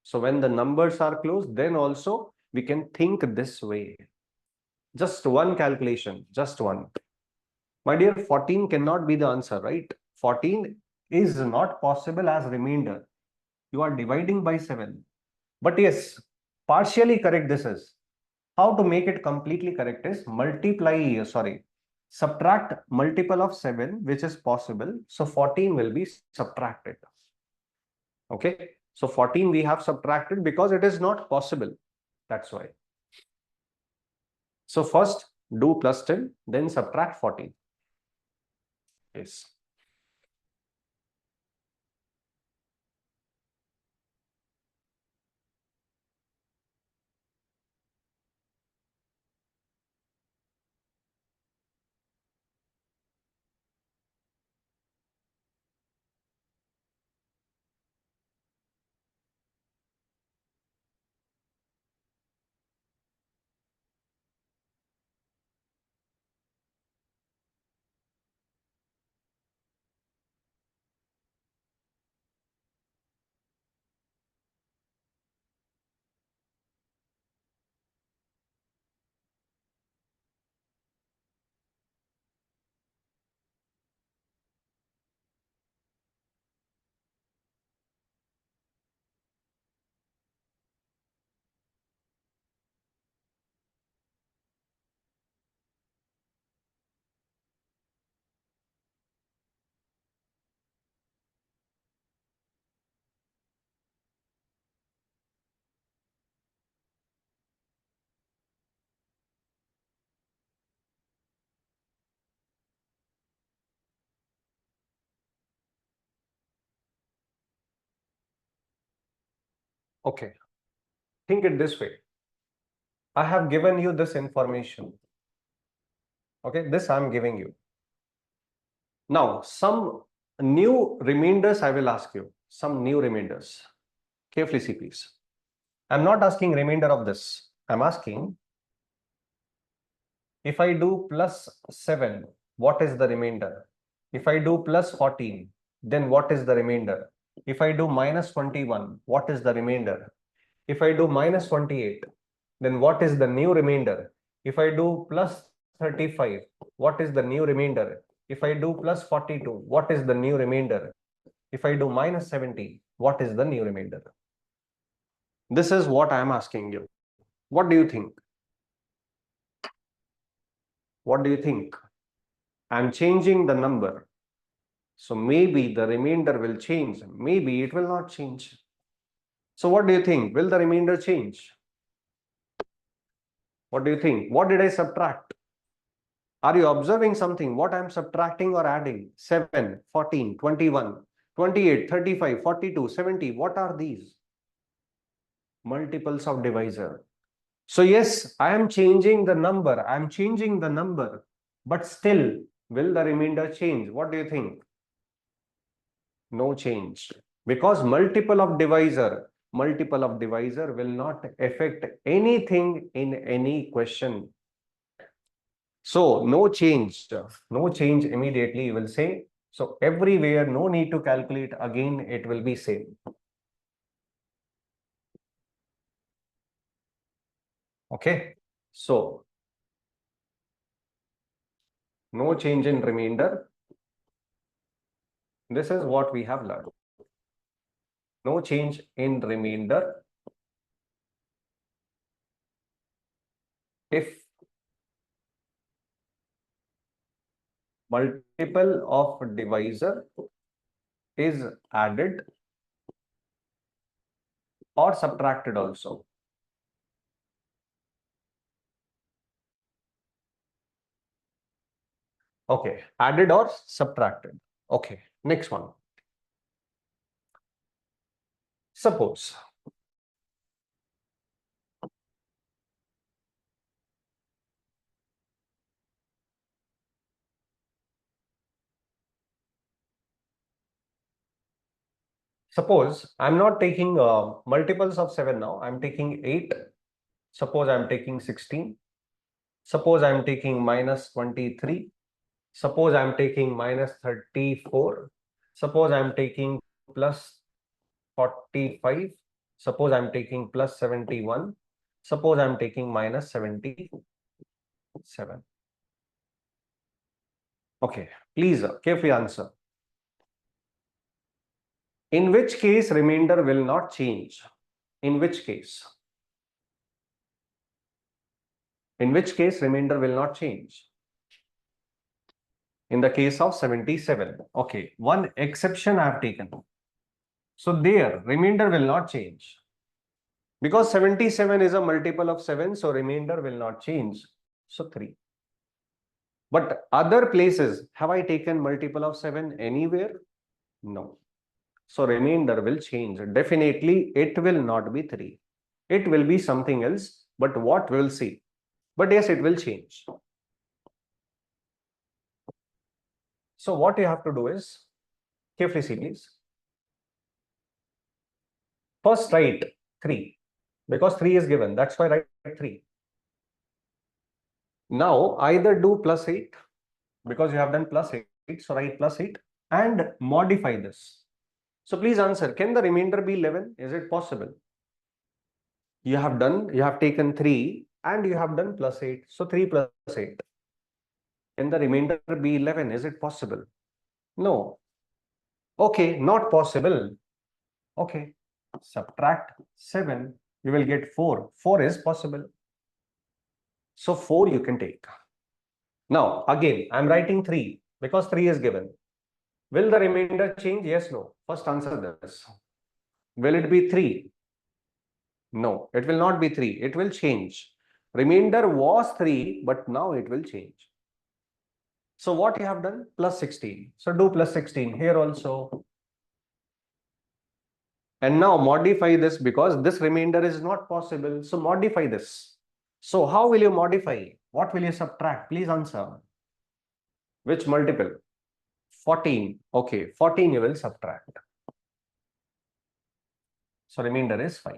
A: So when the numbers are close, then also we can think this way. Just one calculation, just one. My dear, 14 cannot be the answer, right? 14 is not possible as remainder. You are dividing by 7. But yes, partially correct this is. How to make it completely correct is subtract multiple of 7, which is possible. So 14 will be subtracted. Okay. So 14 we have subtracted because it is not possible. That's why. So first do plus 10, then subtract 14. Yes. Okay. Think it this way. I have given you this information. Okay. This I am giving you. Now, some new remainders I will ask you. Some new remainders. Carefully see, please. I'm not asking remainder of this. I'm asking if I do plus 7, what is the remainder? If I do plus 14, then what is the remainder? If I do minus 21, what is the remainder? If I do minus 28, then what is the new remainder? If I do plus 35, what is the new remainder? If I do plus 42, what is the new remainder? If I do minus 70, what is the new remainder? This is what I am asking you. What do you think? What do you think? I am changing the number. So maybe the remainder will change. Maybe it will not change. So what do you think? Will the remainder change? What do you think? What did I subtract? Are you observing something? What I am subtracting or adding? 7, 14, 21, 28, 35, 42, 70. What are these? Multiples of divisor. So yes, I am changing the number. I am changing the number. But still, will the remainder change? What do you think? No change. Because multiple of divisor will not affect anything in any question. So no change immediately you will say. So everywhere, no need to calculate again, it will be same. Okay. So no change in remainder. This is what we have learned. No change in remainder if multiple of divisor is added or subtracted also. Okay, added or subtracted. Okay, next one. Suppose I'm not taking multiples of 7 now. I'm taking 8. Suppose I'm taking 16. Suppose I'm taking minus 23. Suppose I'm taking minus 34. Suppose I'm taking plus 45. Suppose I'm taking plus 71. Suppose I'm taking minus 77. Okay, please carefully answer. In which case remainder will not change? In which case? In which case remainder will not change? In the case of 77. Okay, one exception I have taken. So there, remainder will not change. Because 77 is a multiple of 7, so remainder will not change. So 3. But other places, have I taken multiple of 7 anywhere? No. So remainder will change. Definitely, it will not be 3. It will be something else, but what we will see. But yes, it will change. So what you have to do is, carefully see please. First write 3, because 3 is given. That's why write 3. Now either do plus 8, because you have done plus 8, so write plus 8 and modify this. So please answer, can the remainder be 11? Is it possible? You have taken 3 and you have done plus 8. So 3 plus 8. Can the remainder be 11? Is it possible? No. Okay, not possible. Okay, subtract 7. You will get 4. 4 is possible. So 4 you can take. Now, again, I'm writing 3 because 3 is given. Will the remainder change? Yes, no. First answer this. Will it be 3? No, it will not be 3. It will change. Remainder was 3, but now it will change. So what you have done? Plus 16. So do plus 16 here also. And now modify this because this remainder is not possible. So modify this. So how will you modify? What will you subtract? Please answer. Which multiple? 14. Okay, 14 you will subtract. So remainder is 5.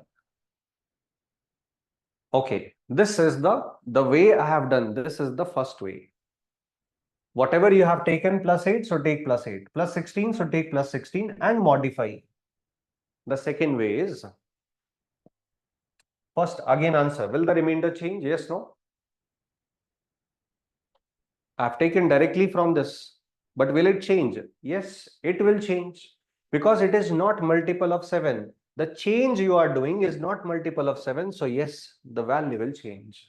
A: Okay, this is the way I have done. This is the first way. Whatever you have taken plus 8, so take plus 8. Plus 16, so take plus 16 and modify. The second way is, first again answer. Will the remainder change? Yes, no? I have taken directly from this. But will it change? Yes, it will change. Because it is not multiple of 7. The change you are doing is not multiple of 7. So yes, the value will change.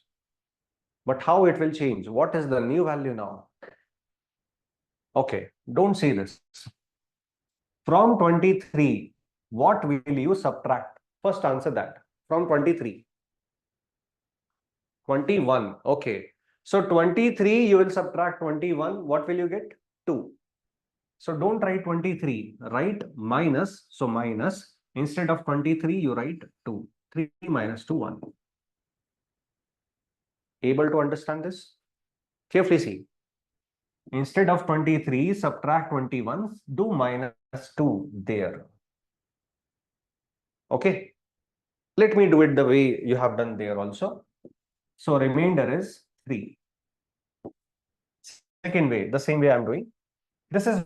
A: But how it will change? What is the new value now? Okay, don't see this. From 23, what will you subtract? First answer that. From 23. 21. Okay. So 23, you will subtract 21. What will you get? 2. So don't write 23. Write minus. So minus. Instead of 23, you write 2. 3 minus 2, 1. Able to understand this? Carefully see. Instead of 23, subtract 21. Do minus 2 there. Okay. Let me do it the way you have done there also. So remainder is 3. Second way, the same way I'm doing. This is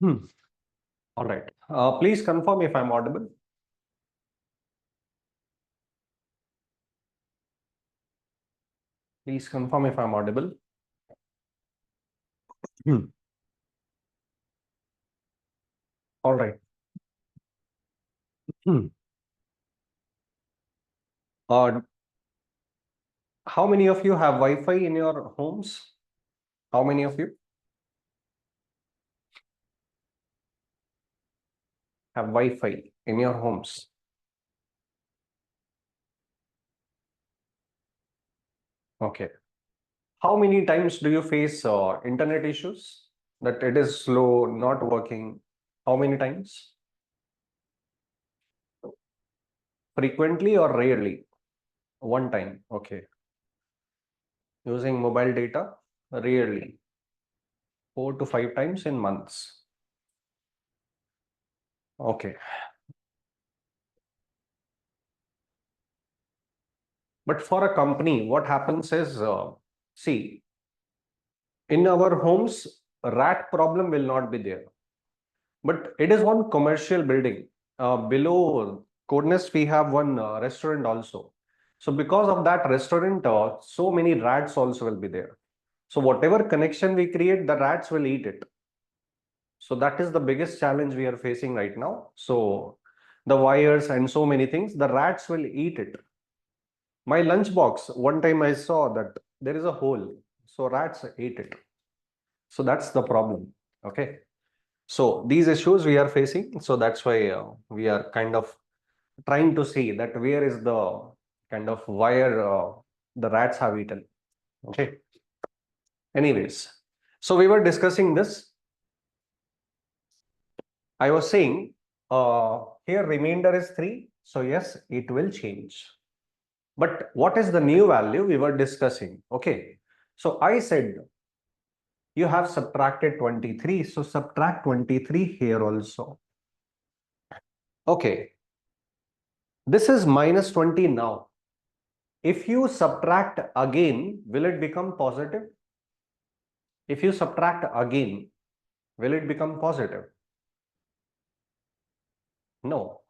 A: Hmm. All right. Please confirm if I'm audible. Please confirm if I'm audible. Hmm. All right. Hmm. Uh, how many of you have Wi-Fi in your homes? How many of you have Wi-Fi in your homes? Okay. How many times do you face internet issues? That it is slow, not working? How many times? Frequently or rarely? One time. Okay. Using mobile data? Rarely. 4 to 5 times in months. Okay. But for a company, what happens is, see, in our homes, rat problem will not be there. But it is one commercial building. Below KodNest, we have one restaurant also. So because of that restaurant, so many rats also will be there. So whatever connection we create, the rats will eat it. So that is the biggest challenge we are facing right now. So the wires and so many things, the rats will eat it. My lunchbox, one time I saw that there is a hole. So rats ate it. So that's the problem. Okay. So these issues we are facing. So that's why we are kind of trying to see that where is the kind of wire the rats have eaten. Okay. Anyways, so we were discussing this. I was saying here remainder is 3. So yes, it will change. But what is the new value we were discussing? Okay. So I said you have subtracted 23. So subtract 23 here also. Okay. This is minus 20 now. If you subtract again, will it become positive? If you subtract again, will it become positive? No.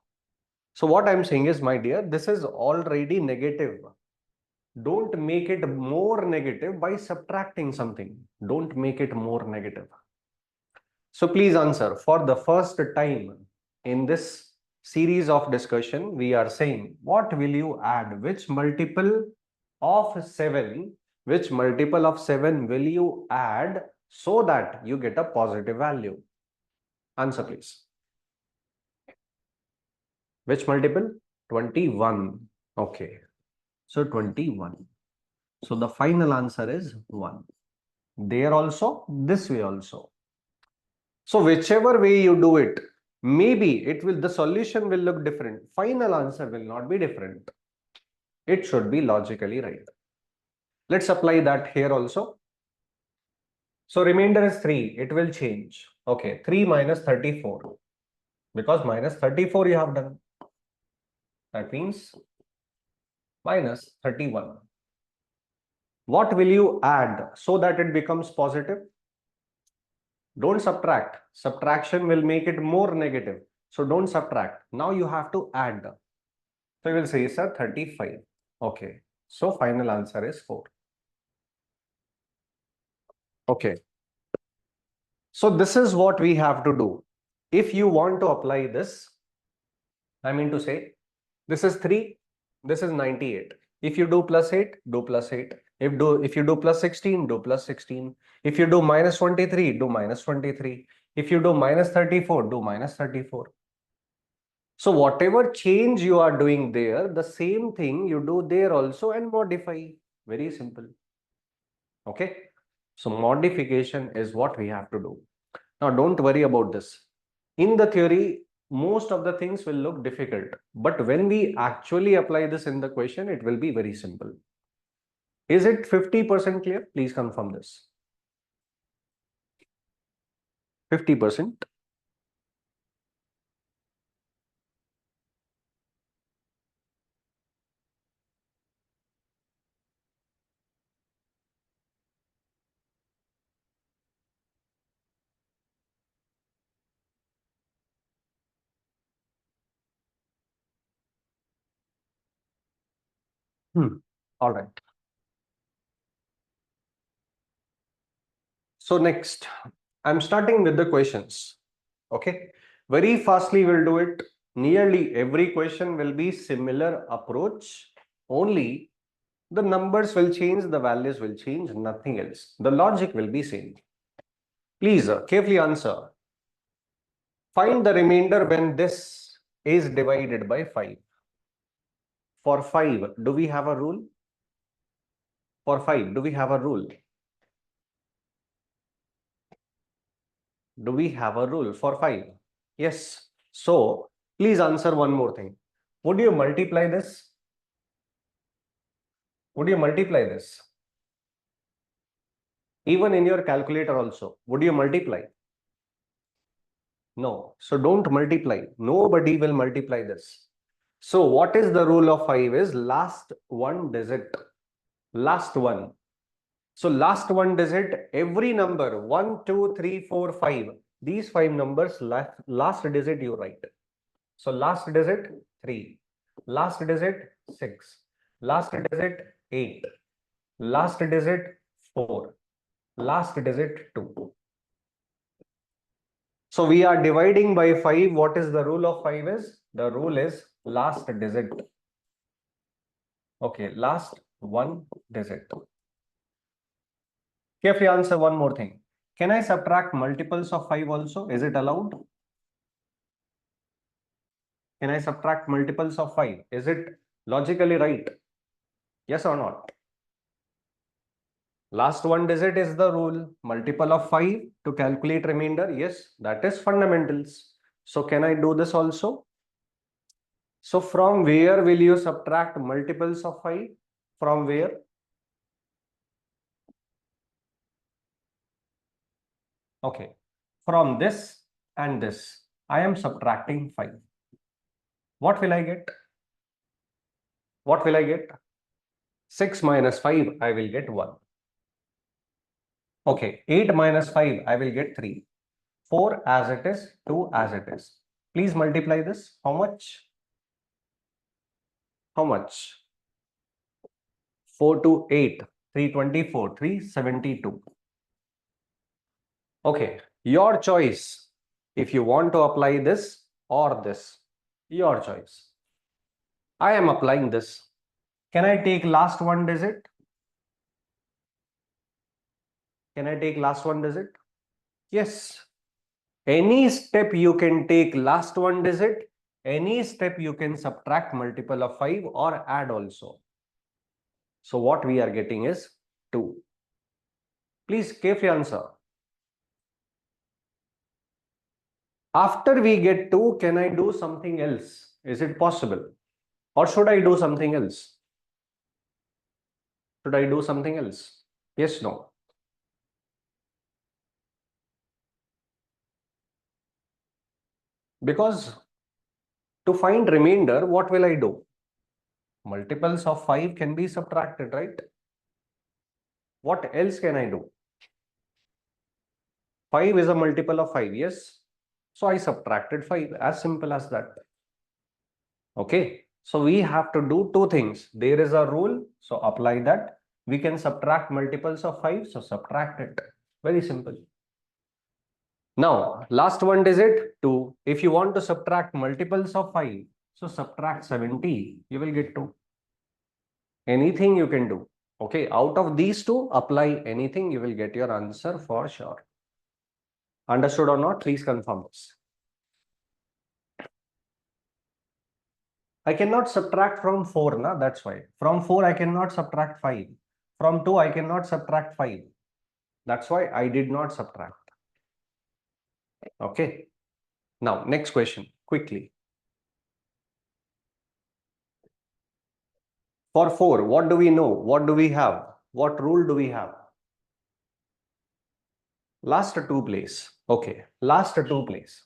A: So what I'm saying is, my dear, this is already negative. Don't make it more negative by subtracting something. Don't make it more negative. So please answer. For the first time in this series of discussion, we are saying, what will you add? Which multiple of 7, which multiple of 7 will you add so that you get a positive value? Answer, please. Which multiple? 21. Okay. So 21. So the final answer is 1. There also, this way also. So whichever way you do it, maybe the solution will look different. Final answer will not be different. It should be logically right. Let's apply that here also. So remainder is 3. It will change. Okay. 3 minus 34. Because minus 34 you have done. That means minus 31. What will you add so that it becomes positive? Don't subtract. Subtraction will make it more negative. So don't subtract. Now you have to add. So you will say, sir, 35. Okay. So final answer is 4. Okay. So this is what we have to do. If you want to apply this, I mean to say, this is 3, this is 98. If you do plus 8, do plus 8. If you do plus 16, do plus 16. If you do minus 23, do minus 23. If you do minus 34, do minus 34. So whatever change you are doing there, the same thing you do there also and modify. Very simple. Okay. So modification is what we have to do. Now don't worry about this. In the theory, most of the things will look difficult. But when we actually apply this in the question, it will be very simple. Is it 50% clear? Please confirm this. 50%. All right. So next, I'm starting with the questions. Okay. Very fastly we'll do it. Nearly every question will be similar approach. Only the numbers will change, the values will change, nothing else. The logic will be same. Please carefully answer. Find the remainder when this is divided by 5. For 5, do we have a rule? For 5, do we have a rule? Do we have a rule for 5? Yes. So, please answer one more thing. Would you multiply this? Would you multiply this? Even in your calculator also, would you multiply? No. So, don't multiply. Nobody will multiply this. So, what is the rule of 5 is last one digit. Last one. So, last one digit, every number 1, 2, 3, 4, 5. These 5 numbers, last digit you write. So last digit 3, last digit 6, last digit 8, last digit 4, last digit 2. So we are dividing by 5. What is the rule of 5 is? The rule is last digit. Okay, last one digit. Carefully answer one more thing. Can I subtract multiples of 5 also? Is it allowed? Can I subtract multiples of 5? Is it logically right? Yes or not? Last one digit is the rule. Multiple of 5 to calculate remainder. Yes, that is fundamentals. So can I do this also? So from where will you subtract multiples of 5? From where? Okay. From this and this, I am subtracting 5. What will I get? What will I get? 6 minus 5, I will get 1. Okay. 8 minus 5, I will get 3. 4 as it is, 2 as it is. Please multiply this. How much? How much? 4 to 8, 324, 372. Okay, your choice. If you want to apply this or this, your choice. I am applying this. Can I take last one digit? Can I take last one digit? Yes. Any step you can take last one digit, any step you can subtract multiple of 5 or add also. So what we are getting is 2. Please carefully answer. After we get 2, can I do something else? Is it possible? Or should I do something else? Should I do something else? Yes, no. Because to find remainder, what will I do? Multiples of 5 can be subtracted, right? What else can I do? 5 is a multiple of 5, yes. So I subtracted 5, as simple as that. Okay. So we have to do two things. There is a rule, so apply that. We can subtract multiples of 5, so subtract it. Very simple. Now, last one digit 2. If you want to subtract multiples of 5, so subtract 70, you will get 2. Anything you can do. Okay, out of these two, apply anything, you will get your answer for sure. Understood or not? Please confirm this. I cannot subtract from 4, na? That's why. From 4, I cannot subtract 5. From 2, I cannot subtract 5. That's why I did not subtract. Okay. Now, next question, quickly. For 4, what do we know? What do we have? What rule do we have? Last two place. Okay, last two place.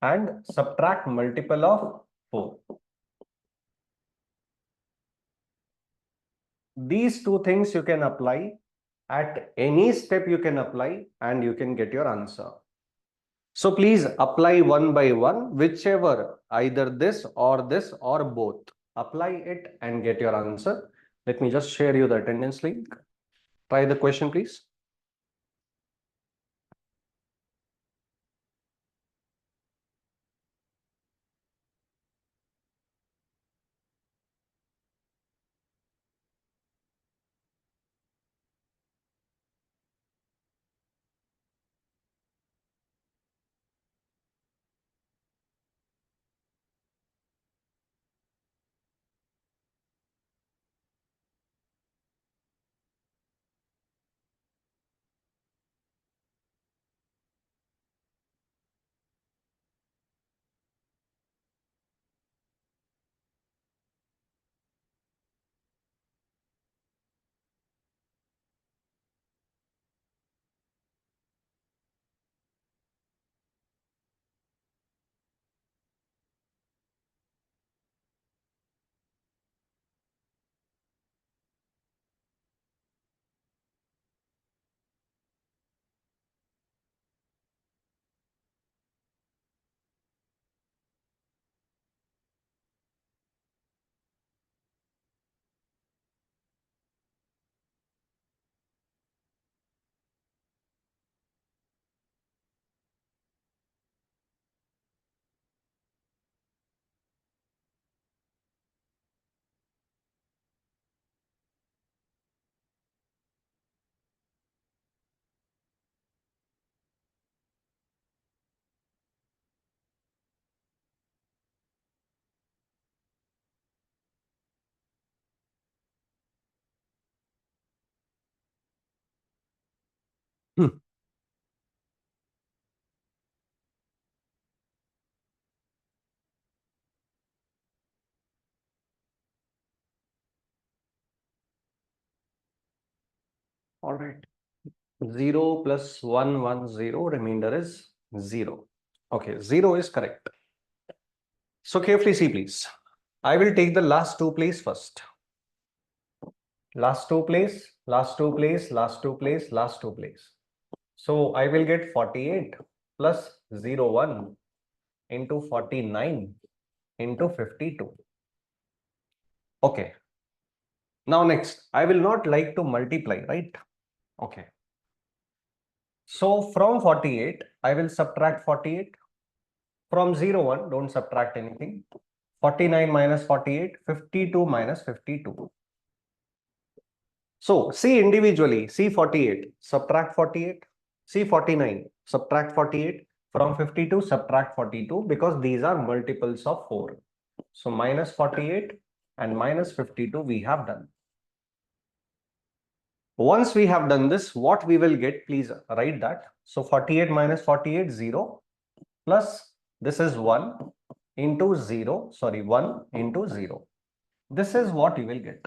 A: And subtract multiple of 4. These two things you can apply at any step you can apply and you can get your answer. So please apply one by one, whichever, either this or both. Apply it and get your answer. Let me just share you the attendance link. Try the question, please. Hmm. All right. 0 plus 1, 1, 0. Remainder is 0. Okay, 0 is correct. So carefully see, please. I will take the last two place first. Last two place, last two place, last two place, last two place. So I will get 48 plus 0, 1 into 49 into 52. Okay. Now next, I will not like to multiply, right? Okay. So from 48, I will subtract 48. From 0, 1, don't subtract anything. 49 minus 48, 52 minus 52. So see individually, see 48, subtract 48, see 49, subtract 48, from 52, subtract 42, because these are multiples of 4. So minus 48 and minus 52 we have done. Once we have done this, what we will get, please write that. So 48 minus 48, 0, plus this is 1 into 0, sorry, 1 into 0. This is what you will get.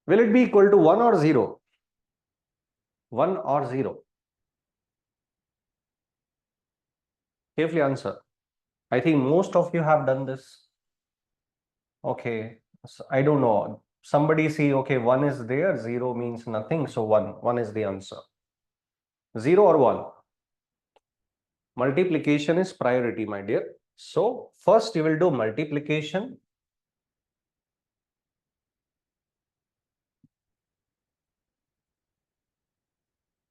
A: Will it be equal to 1 or 0? 1 or 0? Carefully answer. I think most of you have done this. Okay, so I don't know. Somebody see, okay, 1 is there, 0 means nothing. So 1 is the answer. 0 or 1? Multiplication is priority, my dear. So first you will do multiplication.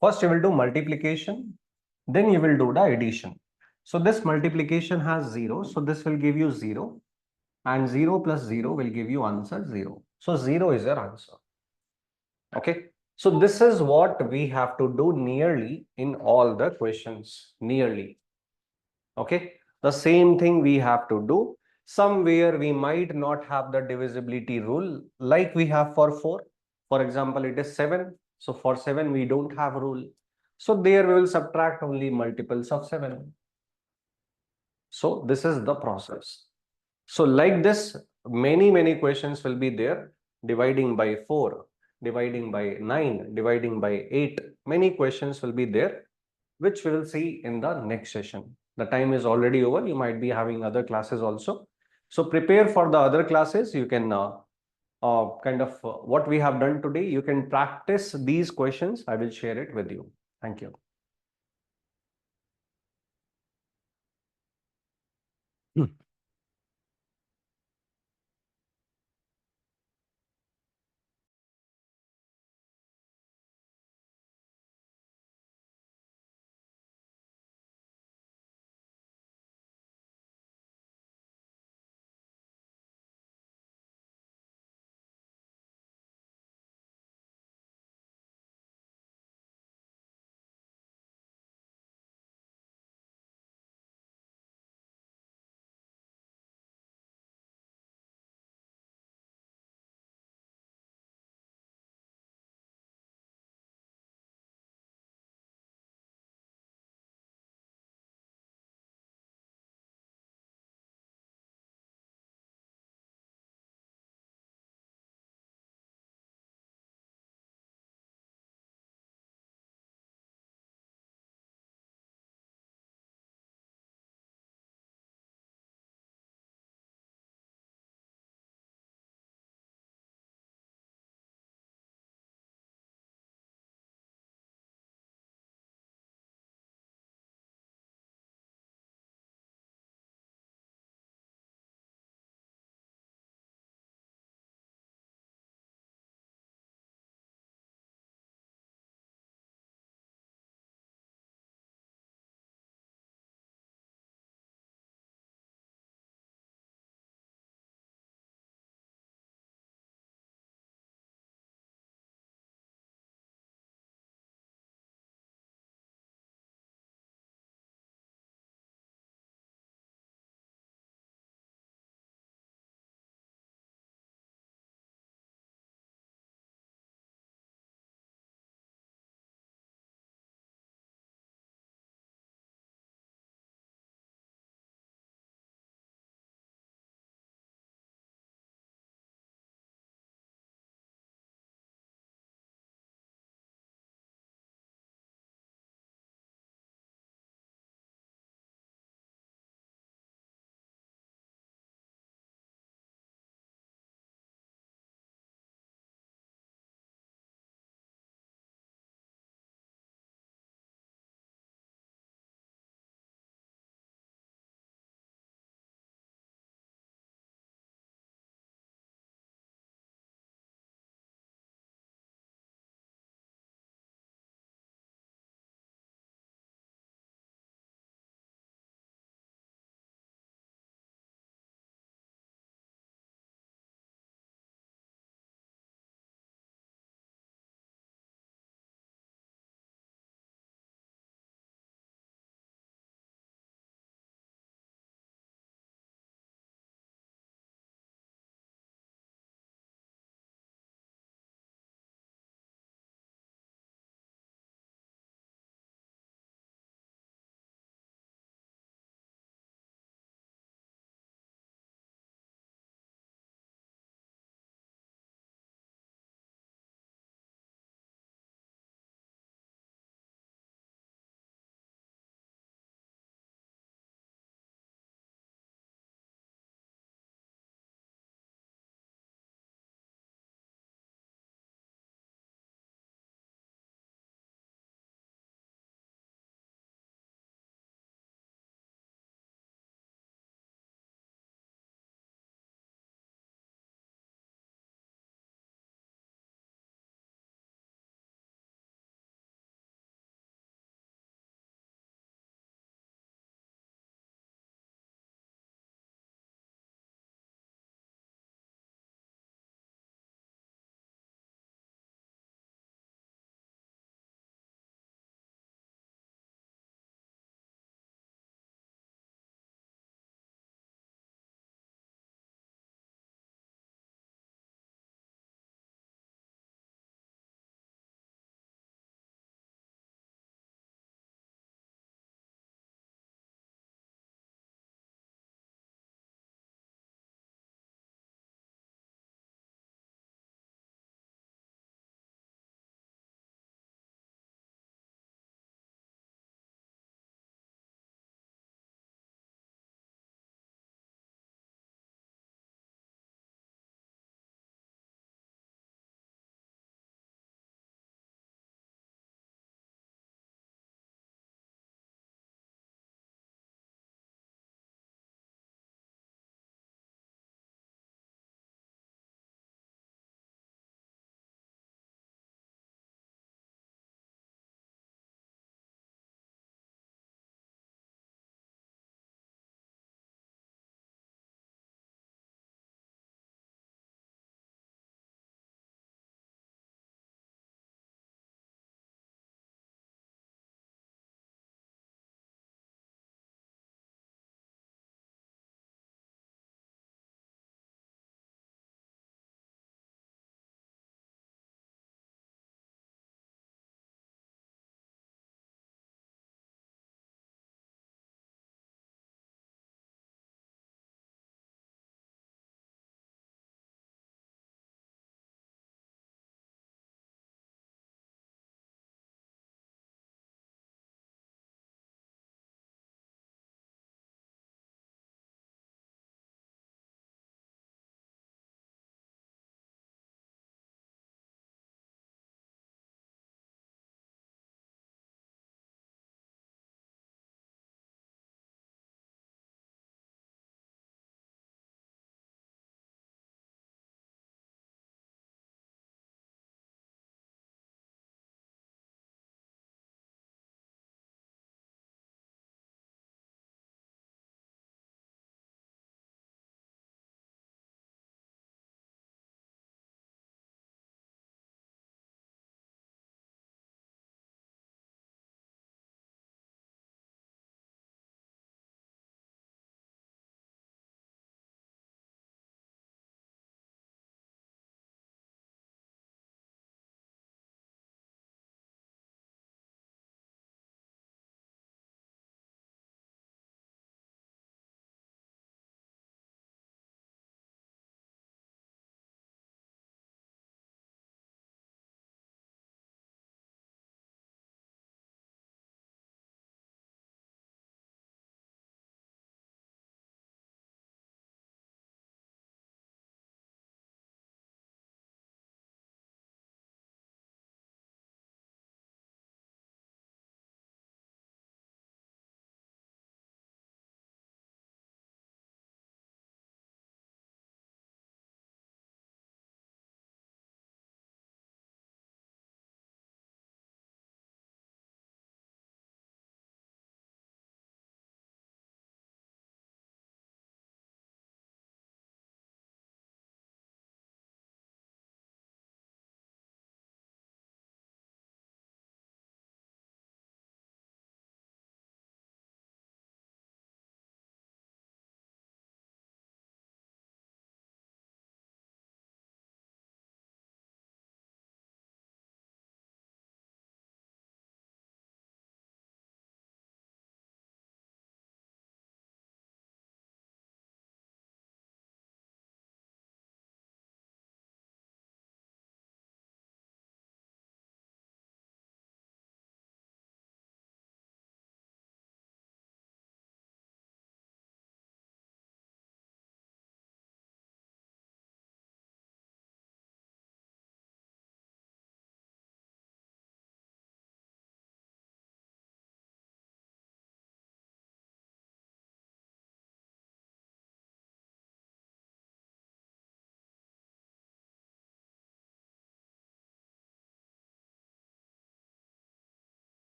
A: First you will do multiplication, then you will do the addition. So this multiplication has 0, so this will give you 0, and 0 plus 0 will give you answer 0. So 0 is your answer. Okay. So this is what we have to do nearly in all the questions, nearly. Okay. The same thing we have to do. Somewhere we might not have the divisibility rule like we have for 4. For example, it is 7. So for 7, we don't have rule. So there we will subtract only multiples of 7. So this is the process. So like this, many questions will be there. Dividing by 4, dividing by 9, dividing by 8. Many questions will be there, which we will see in the next session. The time is already over. You might be having other classes also. So prepare for the other classes. You can what we have done today, you can practice these questions. I will share it with you. Thank you.